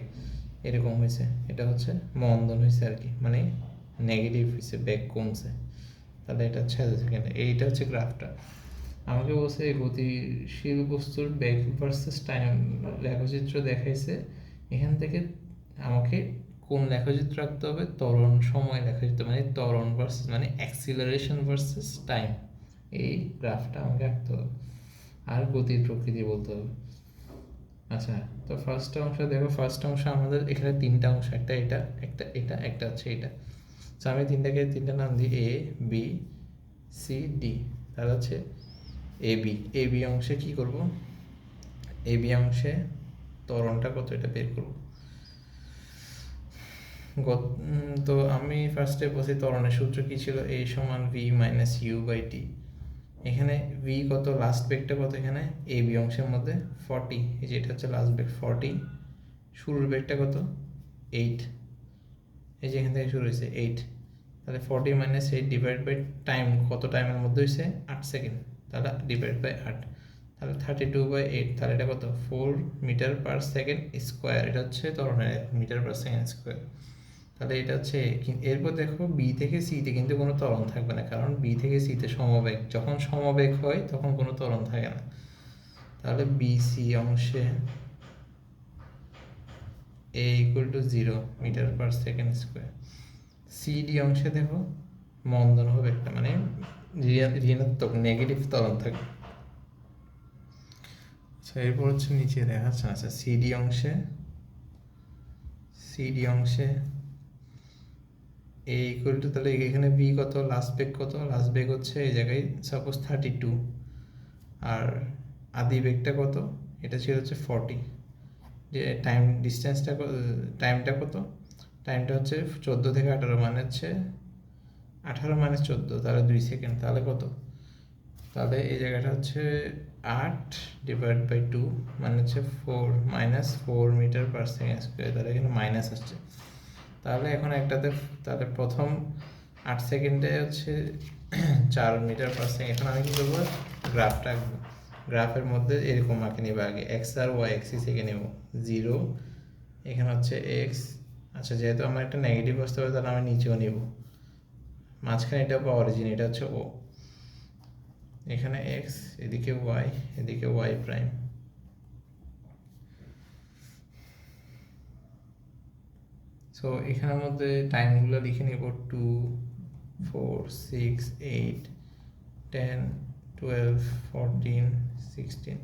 এরকম হয়েছে, এটা হচ্ছে মন্দন হয়েছে আর কি, মানে নেগেটিভ হয়েছে, ব্যাক কমছে, তাহলে এটা হচ্ছে 6 সেকেন্ড। এইটা হচ্ছে গ্রাফটা। আমাকে বলছে গতিশীল বস্তুর ব্যাক ভার্সেস টাইম লেখচিত্র দেখাইছে, এখান থেকে আমাকে কোন লেখচিত্র আঁকতে হবে, ত্বরণ সময় লেখচিত্র, মানে ত্বরণ ভার্সেস মানে অ্যাক্সিলারেশন ভার্সেস টাইম, এই গ্রাফটা আমাকে আঁকতে হবে, আর গতির প্রকৃতি বলতে হবে। আচ্ছা, তো ফার্স্ট অংশ দেখো, ফার্স্ট অংশ আমাদের এখানে 3টা অংশ, একটা এটা, একটা এটা, একটা হচ্ছে এটা। তো আমি 3টা নাম দিই এ বি সি ডি, তাহলে হচ্ছে এ বি অংশে কি করব, এ বি অংশে ত্বরণটা কত এটা বের করব। তো আমি ফার্স্টে বলছি ত্বরণের সূত্র কি ছিল, এ সমান V minus you by T. এখানে ভি কত, লাস্ট বেগটা কত এখানে এ বি অংশের মধ্যে 40, এই যে এটা হচ্ছে লাস্ট বেগ 40, শুরুর বেগটা কত 8, এই যে এখান থেকে শুরু হয়েছে 8, তাহলে 40 মাইনাস 8 ডিভাইড বাই টাইম, কত টাইমের মধ্যে হয়েছে 8 সেকেন্ড, তাহলে ডিভাইড বাই 8, তাহলে 32/8, তাহলে এটা কত 4 মিটার পার সেকেন্ড স্কোয়ার, এটা হচ্ছে ত্বরণের মিটার পার সেকেন্ড স্কোয়ার। তাহলে এটা হচ্ছে, এরপর দেখো বি থেকে সিতে কিন্তু কোনো ত্বরণ থাকবে না, কারণ বি থেকে সিতে সমবেগ, যখন সমবেগ হয় তখন কোনো ত্বরণ থাকে না। তাহলে বি সি অংশে A equal to 0 meter per second square. CD অংশে দেখো মন্দন হবে একটা, মানে ঋণাত্মক নেগেটিভ ত্বরণ থাকবে। আচ্ছা এরপর হচ্ছে নিচে দেখাচ্ছে, আচ্ছা সিডি অংশে এ ইকুয়াল টু, তাহলে এখানে বি কত, লাস্ট বেগ কত, লাস্ট বেগ হচ্ছে এই জায়গায় সাপোজ 32, আর আদি বেগটা কত, এটা ছিল হচ্ছে 40, যে টাইম ডিস্টেন্সটা টাইমটা কত, টাইমটা হচ্ছে 14 থেকে 18, মানে হচ্ছে 18 মাইনাস 14, তাহলে 2 সেকেন্ড, তাহলে কত, তাহলে এই জায়গাটা হচ্ছে 8 ডিভাইড বাই 2, মানে হচ্ছে 4 minus 4 metre per second square, তাহলে এখানে মাইনাস আসছে। তাহলে এখন একটাতে, তাহলে প্রথম 8 সেকেন্ডে হচ্ছে 4 মিটার পার সেকেন্ড। এখন আমি কী করবো, গ্রাফটা আঁকবো, গ্রাফের মধ্যে এরকম আঁকে নেবো আগে, এক্স আর ওয়াই এক্সিস এঁকে নেব, 0 এখানে হচ্ছে এক্স, আচ্ছা যেহেতু আমার একটা নেগেটিভ আসতে হবে তাহলে আমি নিচেও নেব, মাঝখানে এটা অরিজিন, এটা হচ্ছে ও, এখানে এক্স, এদিকে ওয়াই, এদিকে ওয়াই প্রাইম। সো এখানের মধ্যে টাইমগুলো লিখে নেব 2 4 6 8 10 12 14 16,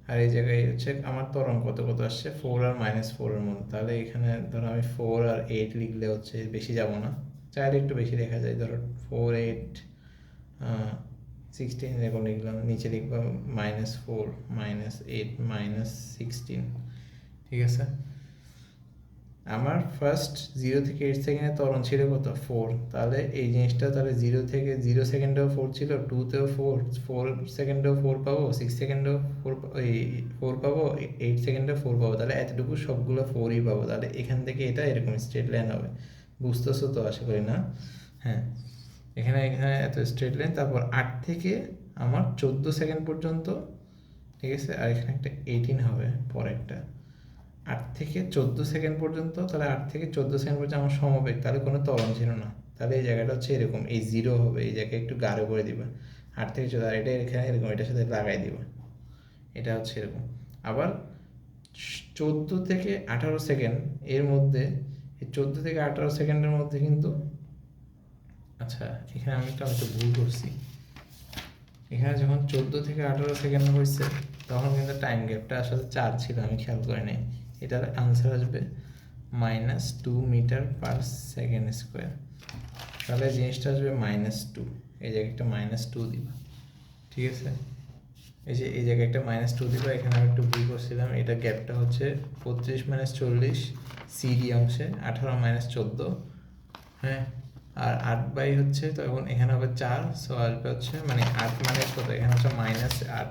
আর এই জায়গায় হচ্ছে আমার ত্বরণ কত কত আসছে 4 আর -4 এর মধ্যে, তাহলে এখানে ধরো আমি 4 আর 8 লিখলে হচ্ছে বেশি যাব না, চাইলে একটু বেশি দেখা যায়, ধরো 4 8 16 এরকম লিখলাম, নিচে লিখবো -4 -8 -16, ঠিক আছে। আমার ফার্স্ট 0 থেকে 8 সেকেন্ডে ত্বরণ ছিল কত 4, তাহলে এই জিনিসটা তাহলে 0 থেকে 0 সেকেন্ডেও 4 ছিল, 2তেও 4, 4 সেকেন্ডেও 4 পাবো, 6 সেকেন্ডেও 4, এই 4 পাবো, 8 সেকেন্ডেও 4 পাবো, তাহলে এতটুকু সবগুলো 4ই পাবো। তাহলে এখান থেকে এটা এরকম স্ট্রেট লাইন হবে, বুঝতেছো তো আশা করি না? হ্যাঁ, এখানে এখানে এত স্ট্রেট লাইন, তারপর 8 থেকে আমার 14 সেকেন্ড পর্যন্ত, ঠিক আছে, আর এখানে একটা 18 হবে পরেরটা, 8 থেকে 14 সেকেন্ড পর্যন্ত, তাহলে 8 থেকে 14 সেকেন্ড পর্যন্ত আমার সমবেগ, তাহলে কোনো ত্বরণ ছিল না, তাহলে এই জায়গাটা হচ্ছে এরকম, এই 0 হবে, এই জায়গায় একটু গাঢ় করে দিবা, 8 থেকে 14, আর এটা এখানে এরকম, এটার সাথে লাগাই দিবা, এটা হচ্ছে এরকম। আবার 14 থেকে 18 সেকেন্ড এর মধ্যে, এই 14 থেকে 18 সেকেন্ডের মধ্যে কিন্তু, আচ্ছা এখানে আমি একটু ভুল করছি, এখানে যখন 14 থেকে 18 সেকেন্ড হয়েছে তখন কিন্তু টাইম গ্যাপটা আসলে 4 ছিল, আমি খেয়াল করে নিই। এটার আনসার আসবে -2 মিটার পার সেকেন্ড স্কোয়ার, তাহলে জিনিসটা আসবে -2, এই জায়গায় একটা -2 দিবা, ঠিক আছে, এই যে এই জায়গায় একটা -2 দিবা, এখানে আমি একটু ভুল করছিলাম, এটা গ্যাপটা হচ্ছে 35 - 40 সিডি অংশে, 18 - 14, হ্যাঁ, আর 8 হচ্ছে তখন এখানে হবে 4, সো আসবে হচ্ছে মানে 8 মানে কত, এখানে হচ্ছে -8,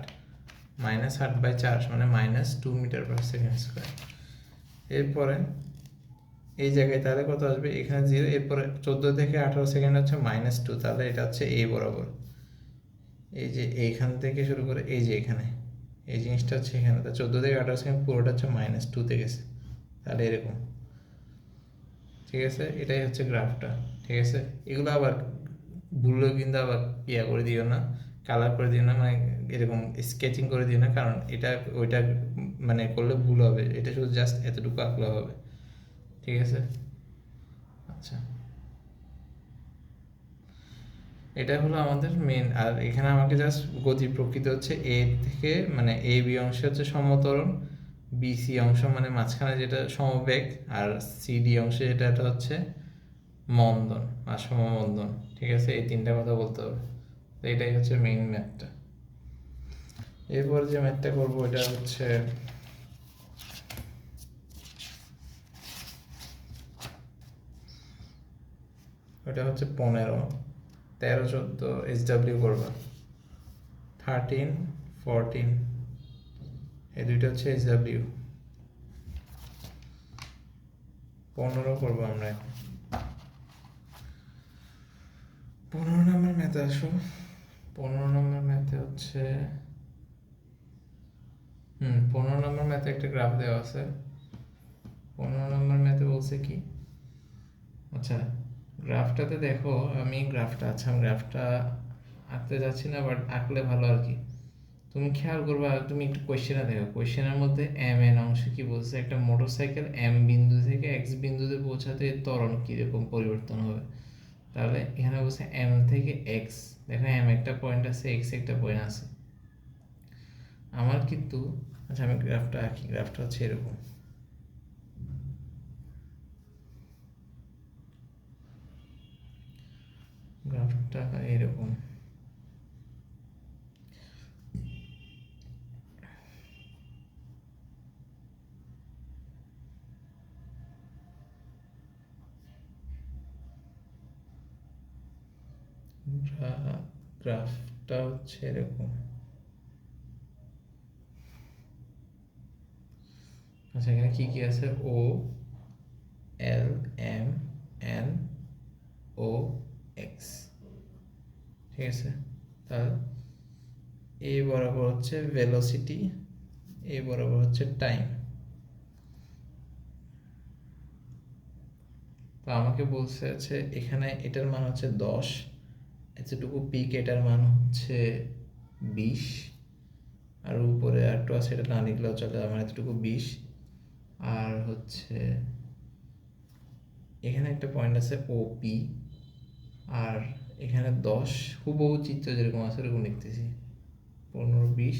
-8/4 মানে -2 মিটার পার সেকেন্ড স্কোয়ার। এরপরে এই জায়গায় তাহলে কত আসবে, এখানে 0, এরপরে 14 থেকে 18 সেকেন্ড হচ্ছে -2, তাহলে এটা হচ্ছে a বরাবর, এই যে এইখান থেকে শুরু করে এই যে এখানে এই জিনিসটা হচ্ছে এখানে, তা 14 থেকে 18 সেকেন্ড পুরোটা হচ্ছে -2 তে গেছে, তাহলে এরকম, ঠিক আছে, এটাই হচ্ছে গ্রাফটা, ঠিক আছে। এগুলো আবার ভুললেও কিন্তু আবার ইয়া করে দিও না, কালার করে দিও না, মানে এরকম স্কেচিং করে দিও না, কারণ এটা ওইটা মানে করলে ভুল হবে, এটা শুধু জাস্ট এতটুকু আঁকলে হবে, ঠিক আছে। আচ্ছা, এটা হলো আমাদের মেন, আর এখানে আমাকে জাস্ট গতি প্রকৃতি হচ্ছে এ থেকে, মানে এ বি অংশ হচ্ছে সমতরণ, বিসি অংশ মানে মাঝখানে যেটা সমবেগ, আর সিডি অংশে যেটা এটা হচ্ছে মন্দন বা সমমন্দন, ঠিক আছে, এই তিনটা কথা বলতে হবে, তো এটাই হচ্ছে মেইন ম্যাথটা। এরপর যে ম্যাথটা করবো এটা হচ্ছে ওটা হচ্ছে 15, 13, 14 SW করবা, 13, 14 এই দুইটা হচ্ছে SW, 15 করবো আমরা এখন। 15 নম্বর ম্যাথে আসো, 15 নম্বর ম্যাথে হচ্ছে 15 নম্বর ম্যাথে একটা গ্রাফ দেওয়া আছে। 15 নম্বর ম্যাথে বলছে কি, আচ্ছা গ্রাফটাতে দেখো, আমি গ্রাফটা, আচ্ছা আমি গ্রাফটা আঁকতে যাচ্ছি না, বাট আঁকলে ভালো আর কি। তুমি খেয়াল করবা, তুমি একটু কোয়েশ্চেনে দেখো, কোয়েশ্চেনের মধ্যে এন অংশে কি বলছে, একটা মোটরসাইকেল এম বিন্দু থেকে এক্স বিন্দুতে পৌঁছাতে ত্বরণ কীরকম পরিবর্তন হবে, তাহলে এখানে বলছে এম থেকে এক্স, দেখো এম একটা পয়েন্ট আছে, এক্স একটা পয়েন্ট আছে, আমার কিন্তু, আচ্ছা আমি গ্রাফটা আঁকি, গ্রাফটা হচ্ছে এরকম, গ্রাফটা এরকম, গ্রাফটা হচ্ছে এরকম, আচ্ছা এখানে কি কি আছে, O L M N O X, ঠিক আছে, তাহলে এ বরাবর হচ্ছে ভেলোসিটি, এ বরাবর হচ্ছে টাইম, তো আমাকে বলছে আছে এখানে এটার মান হচ্ছে 10, এতটুকু পিক, এটার মান হচ্ছে 20, আর উপরে একটু আছে, এটা না লিখলেও চলে, আমার এতটুকু 20, আর হচ্ছে এখানে একটা পয়েন্ট আছে ওপি, আর এখানে 10, হুবহু চিত্র যেরকম আছে ওরকম লিখতেছি, 15, 20,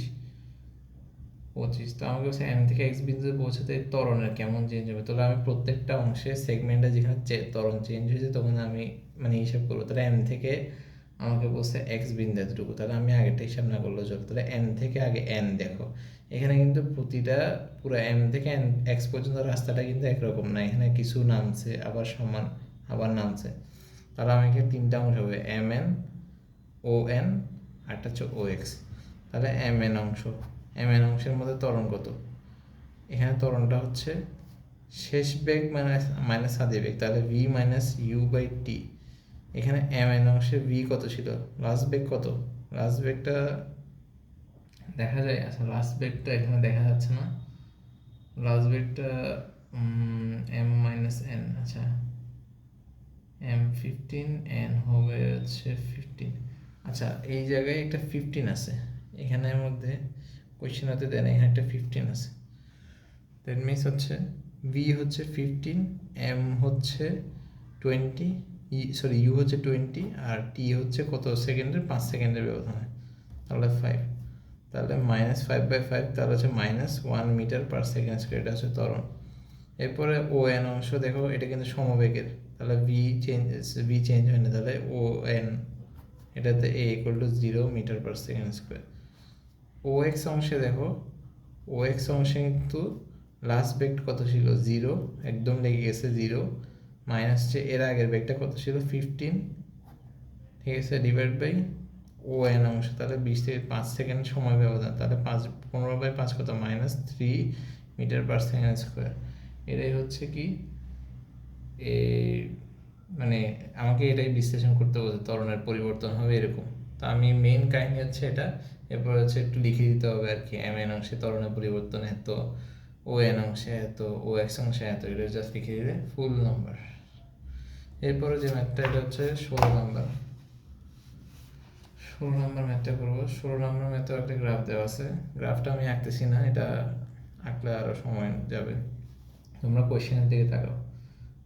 25, তো আমাকে বলছে এম থেকে এক্স বিন্দুতে পৌঁছাতে ত্বরণের কেমন চেঞ্জ হবে, তাহলে আমি প্রত্যেকটা অংশে সেগমেন্টে যেখানে ত্বরণ চেঞ্জ হয়েছে তখন আমি মানে হিসাব করবো, তাহলে এম থেকে আমাকে বলছে এক্স বিন্দু এতটুকু, তাহলে আমি আগেরটা হিসাব না করলেও চলো, তাহলে এন থেকে আগে এন দেখো, এখানে কিন্তু প্রতিটা পুরো এম থেকে এক্স পর্যন্ত রাস্তাটা কিন্তু একরকম না, এখানে কিছু নামছে আবার সমান আবার নামছে। তাহলে আমাকে তিনটা অংশ হবে, এম এন, ও এন, আরটা হচ্ছে ও এক্স। তাহলে এম এন অংশের মধ্যে ত্বরণ কত? এখানে ত্বরণটা হচ্ছে শেষ বেগ মাইনাস আদি বেগ, তাহলে V minus you by T. এখানে এম এন অংশে ভি কত ছিল, লাস্ট বেগ কত? লাস্ট বেগটা দেখা যায়, আচ্ছা লাস্ট বেগটা এখানে দেখা যাচ্ছে না, লাস্ট বেগটা এম মাইনাস এন, আচ্ছা এম 15, এন হবে হচ্ছে 15। আচ্ছা এই জায়গায় একটা 15 আছে, এখানের মধ্যে কোয়েশ্চেন হতে দেয় না, এখানে একটা 15 আছে। দ্যাট মিনস হচ্ছে ভি হচ্ছে 15, এম হচ্ছে 20, ইউ হচ্ছে 20, আর টি হচ্ছে কত সেকেন্ডের, 5 সেকেন্ডের ব্যবধানে, তাহলে 5। তাহলে -5/5, তাহলে হচ্ছে -1 মিটার পার সেকেন্ড স্কোয়ার, এটা হচ্ছে ত্বরণ। এরপরে ও এন অংশ দেখো, এটা কিন্তু সমবেগের, তাহলে ভি চেঞ্জ হয় না, তাহলে ও এন এটাতে A equal to 0 meter per second square. O X অংশে দেখো, ও এক্স অংশে কিন্তু লাস্ট বেগ কত ছিল, 0, একদম লেগে গেছে 0, মাইনাস যে এর আগের বেগটা কত ছিল 15, ঠিক আছে, ডিভাইড বাই ও এন অংশ, তাহলে 20 থেকে 5 সেকেন্ড সময় ব্যবধান, তাহলে 15/5 কত, -3 মিটার পার সেকেন্ড স্কোয়ার। এটাই হচ্ছে কি এই মানে আমাকে এটাই বিশ্লেষণ করতে বলছে, ত্বরণের পরিবর্তন হবে এরকম। তো আমি মেইন কাহিনী হচ্ছে এটা, এরপর হচ্ছে একটু লিখে দিতে হবে আর কি, এম এন অংশে ত্বরণের পরিবর্তন এত, ও এন অংশে এত, ও এক্স অংশে এত, এটা জাস্ট লিখে দিলে ফুল নাম্বার। এরপরে যে ম্যাথটা, এটা হচ্ছে 16 নাম্বার। 16 নাম্বার ম্যাথটা করবো। 16 নাম্বার ম্যাথেও একটা গ্রাফ দেওয়া আছে, গ্রাফটা আমি আঁকতেছি না, এটা আঁকলে আরও সময় যাবে। তোমরা কোয়েশ্চেনের দিকে তাকাও।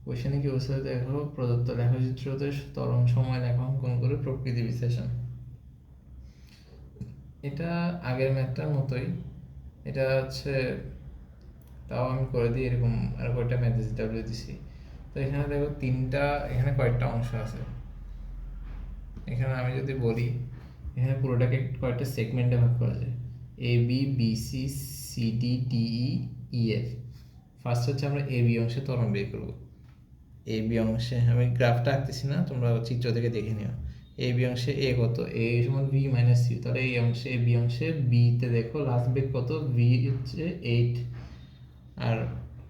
কোয়েশ্চেনে কি বলছে দেখো, প্রদত্ত লেখচিত্রতে ত্বরণ সময় লেখা অঙ্কন করে প্রকৃতি বিশ্লেষণ। এটা আগের ম্যাথটার মতোই, এটা হচ্ছে তাও আমি করে দিই এরকম, আর কয়টা ম্যাথ ডাব্লিউ দিছি। তো এখানে দেখো তিনটা, এখানে কয়েকটা অংশ আছে, এখানে আমি যদি বলি এখানে পুরোটাকে কয়েকটা সেগমেন্টে ভাগ করা যায়, A B, B C, C D, D E, E F. First হচ্ছে আমরা এ বি অংশে ত্বরণ বের করবো। এ বি অংশে আমি গ্রাফটা আঁকতেছি না, তোমরা চিত্র থেকে দেখে নিও। এ বি অংশে এ কত, এ সমান ভি মাইনাস সি, তাহলে এই অংশে এ বি অংশে বিতে দেখো লাস্ট বেগ কত, ভি হচ্ছে 8, আর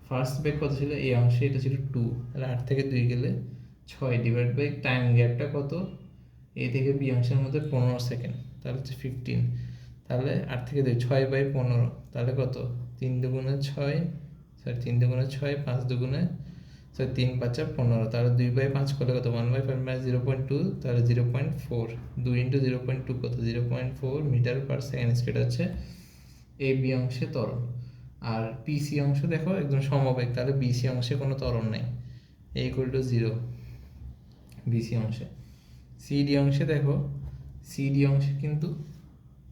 ফার্স্ট বেগ কত ছিল এই অংশে, এটা ছিল 2, তাহলে 8 থেকে 2 গেলে 6, ডিভাইড বাই টাইম গ্যাপটা কত, এ থেকে বি অংশের মধ্যে 15 সেকেন্ড, তাহলে হচ্ছে 15, তাহলে 8 থেকে 2, 6/15, তাহলে কত, 3 দুগুণে 6, সরি 3 দুগুণে 6, 5 দুগুণে, সরি 3×5 = 15, তাহলে 2/5 করলে কত, 1/5 - 0.2, তাহলে 0.4, 2 × 0.2 কত, 0.4 মিটার পার সেকেন্ড স্কোয়ার হচ্ছে এ বি অংশে ত্বরণ। আর পিসি অংশ দেখো একদম সমবেগ, তাহলে বিসি অংশে কোনো ত্বরণ নেই, এ ইকুয়াল টু 0 বিসি অংশে। সিডি অংশে দেখো, সিডি অংশে কিন্তু,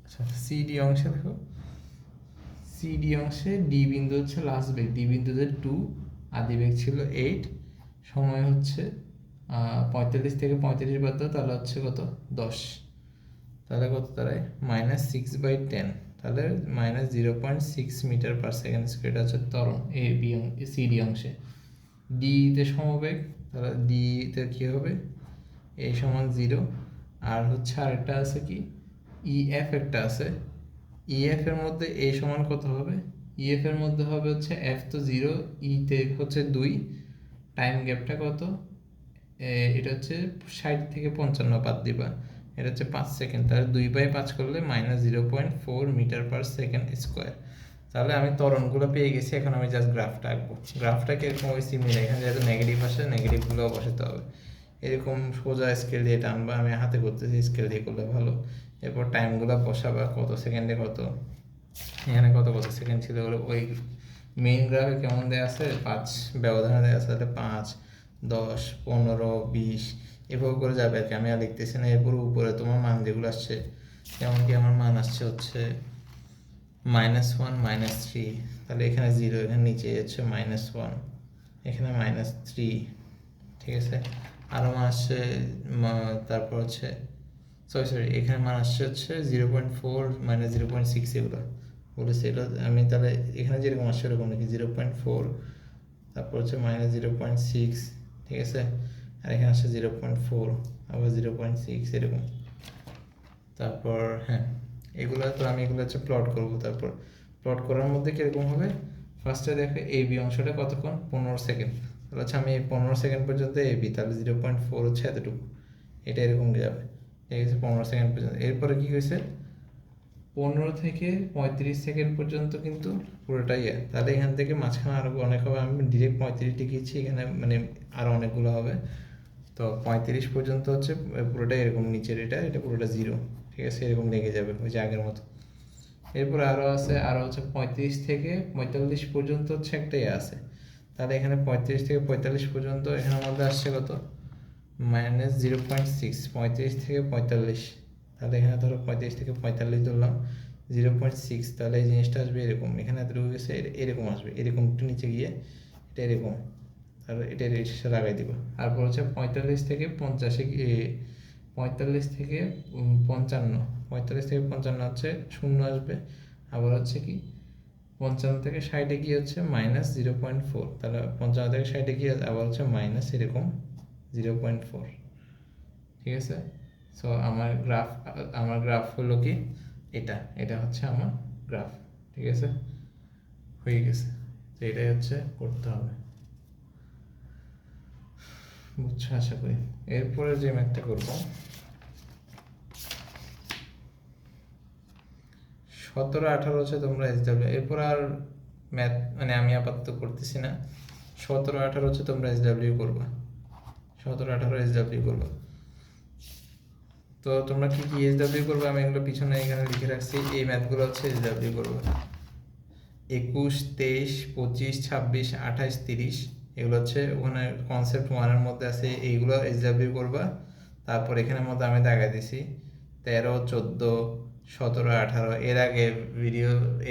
আচ্ছা সিডি অংশে দেখো, সিডি অংশে ডি বিন্দু হচ্ছে লাস্ট বেগ, ডি বিন্দুতে 2, আদি বেগ ছিল 8, সময় হচ্ছে 45 থেকে 35 বাদ দাও, তাহলে হচ্ছে কত, 10, তাহলে কত দাঁড়ায়, -6/10, তাহলে -0.6 মিটার পার সেকেন্ড স্কোয়ার হচ্ছে ত্বরণ এ বি সিডি অংশে। ডিতে সমবেগ, তাহলে ডিতে কী হবে, এ সমান 0, আর হচ্ছে আরেকটা আছে কি, ইএফ একটা আছে, ইএফ এর মধ্যে এ সমান কত হবে, ইএফ এর মধ্যে হবে হচ্ছে এফ তো 0, ইতে হচ্ছে 2, টাইম গ্যাপটা কত, এটা হচ্ছে 60 থেকে 55 বাদ দিবা, এটা হচ্ছে 5 সেকেন্ড, তাহলে 2/5 করলে -0.4 মিটার পার সেকেন্ড স্কোয়ার। তাহলে আমি ত্বরণগুলো পেয়ে গেছি, এখন আমি জাস্ট গ্রাফটা আঁকবো। গ্রাফটাকে এরকম ওই সিমিলার, এখানে যেহেতু নেগেটিভ আসে নেগেটিভগুলোও বসাতে হবে, এরকম সোজা স্কেল দিয়ে টানবা, আমি হাতে করতেছি, স্কেল দিয়ে করলে ভালো। এরপর টাইমগুলো বসাবা, কত সেকেন্ডে কত, এখানে কত কত সেকেন্ড ছিল, ওই মেইন গ্রাফে কেমন দেওয়া আছে, 5 ব্যবধানে দেওয়া আছে, তাহলে 5, 10, 15, 20 এভাবে করে যাবে আর কি, আমি আর লিখতেছি না। এরপর উপরে তোমার মান যেগুলো আসছে, যেমন কি আমার মান আসছে হচ্ছে -1, -3, তাহলে এখানে 0, এখানে নিচে হচ্ছে -1, এখানে -3, ঠিক আছে। আরও মান আসছে, তারপর হচ্ছে সরি এখানে মান আসছে হচ্ছে 0.4, -0.6, এগুলো বলেছি এটা আমি তাহলে এখানে যেরকম আসছে ওরকম নাকি 0.4, তারপর হচ্ছে -0.6, ঠিক আছে, আর এখানে আসছে 0.4, আবার 0.6 এরকম। তারপর হ্যাঁ, এগুলো তো আমি এগুলো হচ্ছে প্লট করব। তারপর প্লট করার মধ্যে কীরকম হবে, ফার্স্টে দেখো এই বি অংশটা কতক্ষণ, 15 সেকেন্ড। তাহলে হচ্ছে আমি 15 সেকেন্ড পর্যন্ত এ বি, তাহলে 0.4 হচ্ছে এতটুকু, এটা এরকম যাবে, ঠিক আছে, 15 সেকেন্ড পর্যন্ত। এরপরে কী হয়েছে, 15 থেকে 35 সেকেন্ড পর্যন্ত কিন্তু পুরোটাই তাহলে এখান থেকে মাঝখানে আরও অনেক হবে, আমি ডিরেক্ট 35 লিখেছি, এখানে মানে আরও অনেকগুলো হবে। তো 35 পর্যন্ত হচ্ছে পুরোটাই এরকম, নিচের এটা পুরোটা 0, ঠিক আছে, এরকম লেগে যাবে ওই যে আগের মতো। এরপরে আরও আছে, আরও হচ্ছে 35 থেকে 45 পর্যন্ত হচ্ছে একটাই আছে। তাহলে এখানে 35 থেকে 45 পর্যন্ত এখানের মধ্যে আসছে কত, -0.6, 35 থেকে 45, তাহলে এখানে ধরো 35 থেকে 45 ধরলাম, 0.6, তাহলে এই জিনিসটা আসবে এরকম, এখানে এতটুকু গেছে এরকম আসবে, এরকম একটু নিচে গিয়ে এটা এরকম, তাহলে এটা রেজিস্টার লাগাই দিব। তারপর হচ্ছে 45 থেকে 50, 45 থেকে 55, 45 থেকে 55 হচ্ছে 0 আসবে, আবার হচ্ছে কি 55 থেকে 60 গিয়ে হচ্ছে -0.4, তাহলে 55 থেকে 60 গিয়ে আবার হচ্ছে মাইনাস এরকম 0.4, ঠিক আছে। সো আমার গ্রাফ হলো কি এটা হচ্ছে আমার গ্রাফ, ঠিক আছে, হয়ে গেছে। তো এটাই হচ্ছে করতে হবে, বুঝছো আশা করি। এরপরে যে ম্যাথটা করবো 17-18 হচ্ছে তোমরা এসডব্লিউ, এরপর আর ম্যাথ মানে আমি আপাতত করতেছি না। 17-18 হচ্ছে তোমরা এসডব্লিউ করবা, 17-18 এসডব্লিউ করবা। তো তোমরা কি কি এসডব্লিউ করবে আমি এগুলো পিছনে এখানে লিখে রাখছি, এই ম্যাথগুলো হচ্ছে এসডব্লিউ করবে। 21, 23, 25, 26, 28, 30 এগুলো হচ্ছে ওখানে কনসেপ্ট 1-এর মধ্যে আছে, এইগুলো এসডব্লিউ করবা। তারপর এখানের মধ্যে আমি দাগাই দিছি 13, 14, 17, 18,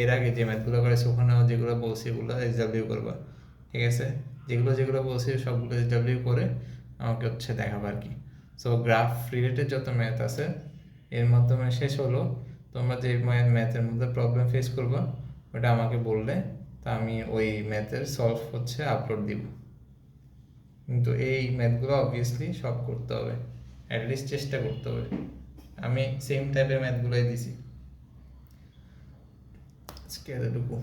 এর আগে যে ম্যাথগুলো করেছে ওখানেও যেগুলো বলছি এগুলো এসডব্লিউ করবা, ঠিক আছে। যেগুলো বলছি সবগুলো এসডব্লিউ করে আমাকে হচ্ছে দেখাবো আর কি। সো গ্রাফ রিলেটেড যত ম্যাথ আছে এর মাধ্যমে শেষ হলো। তোমরা যে ম্যাথের মধ্যে প্রবলেম ফেস করবা ওটা আমাকে বললে, তা আমি ওই ম্যাথের সলভ হচ্ছে আপলোড দিব। কিন্তু এই ম্যাথগুলো অবভিয়াসলি সব করতে হবে, অ্যাটলিস্ট চেষ্টা করতে হবে। আমি সেম টাইপের ম্যাথগুলোই দিছি আজকে এতটুকু।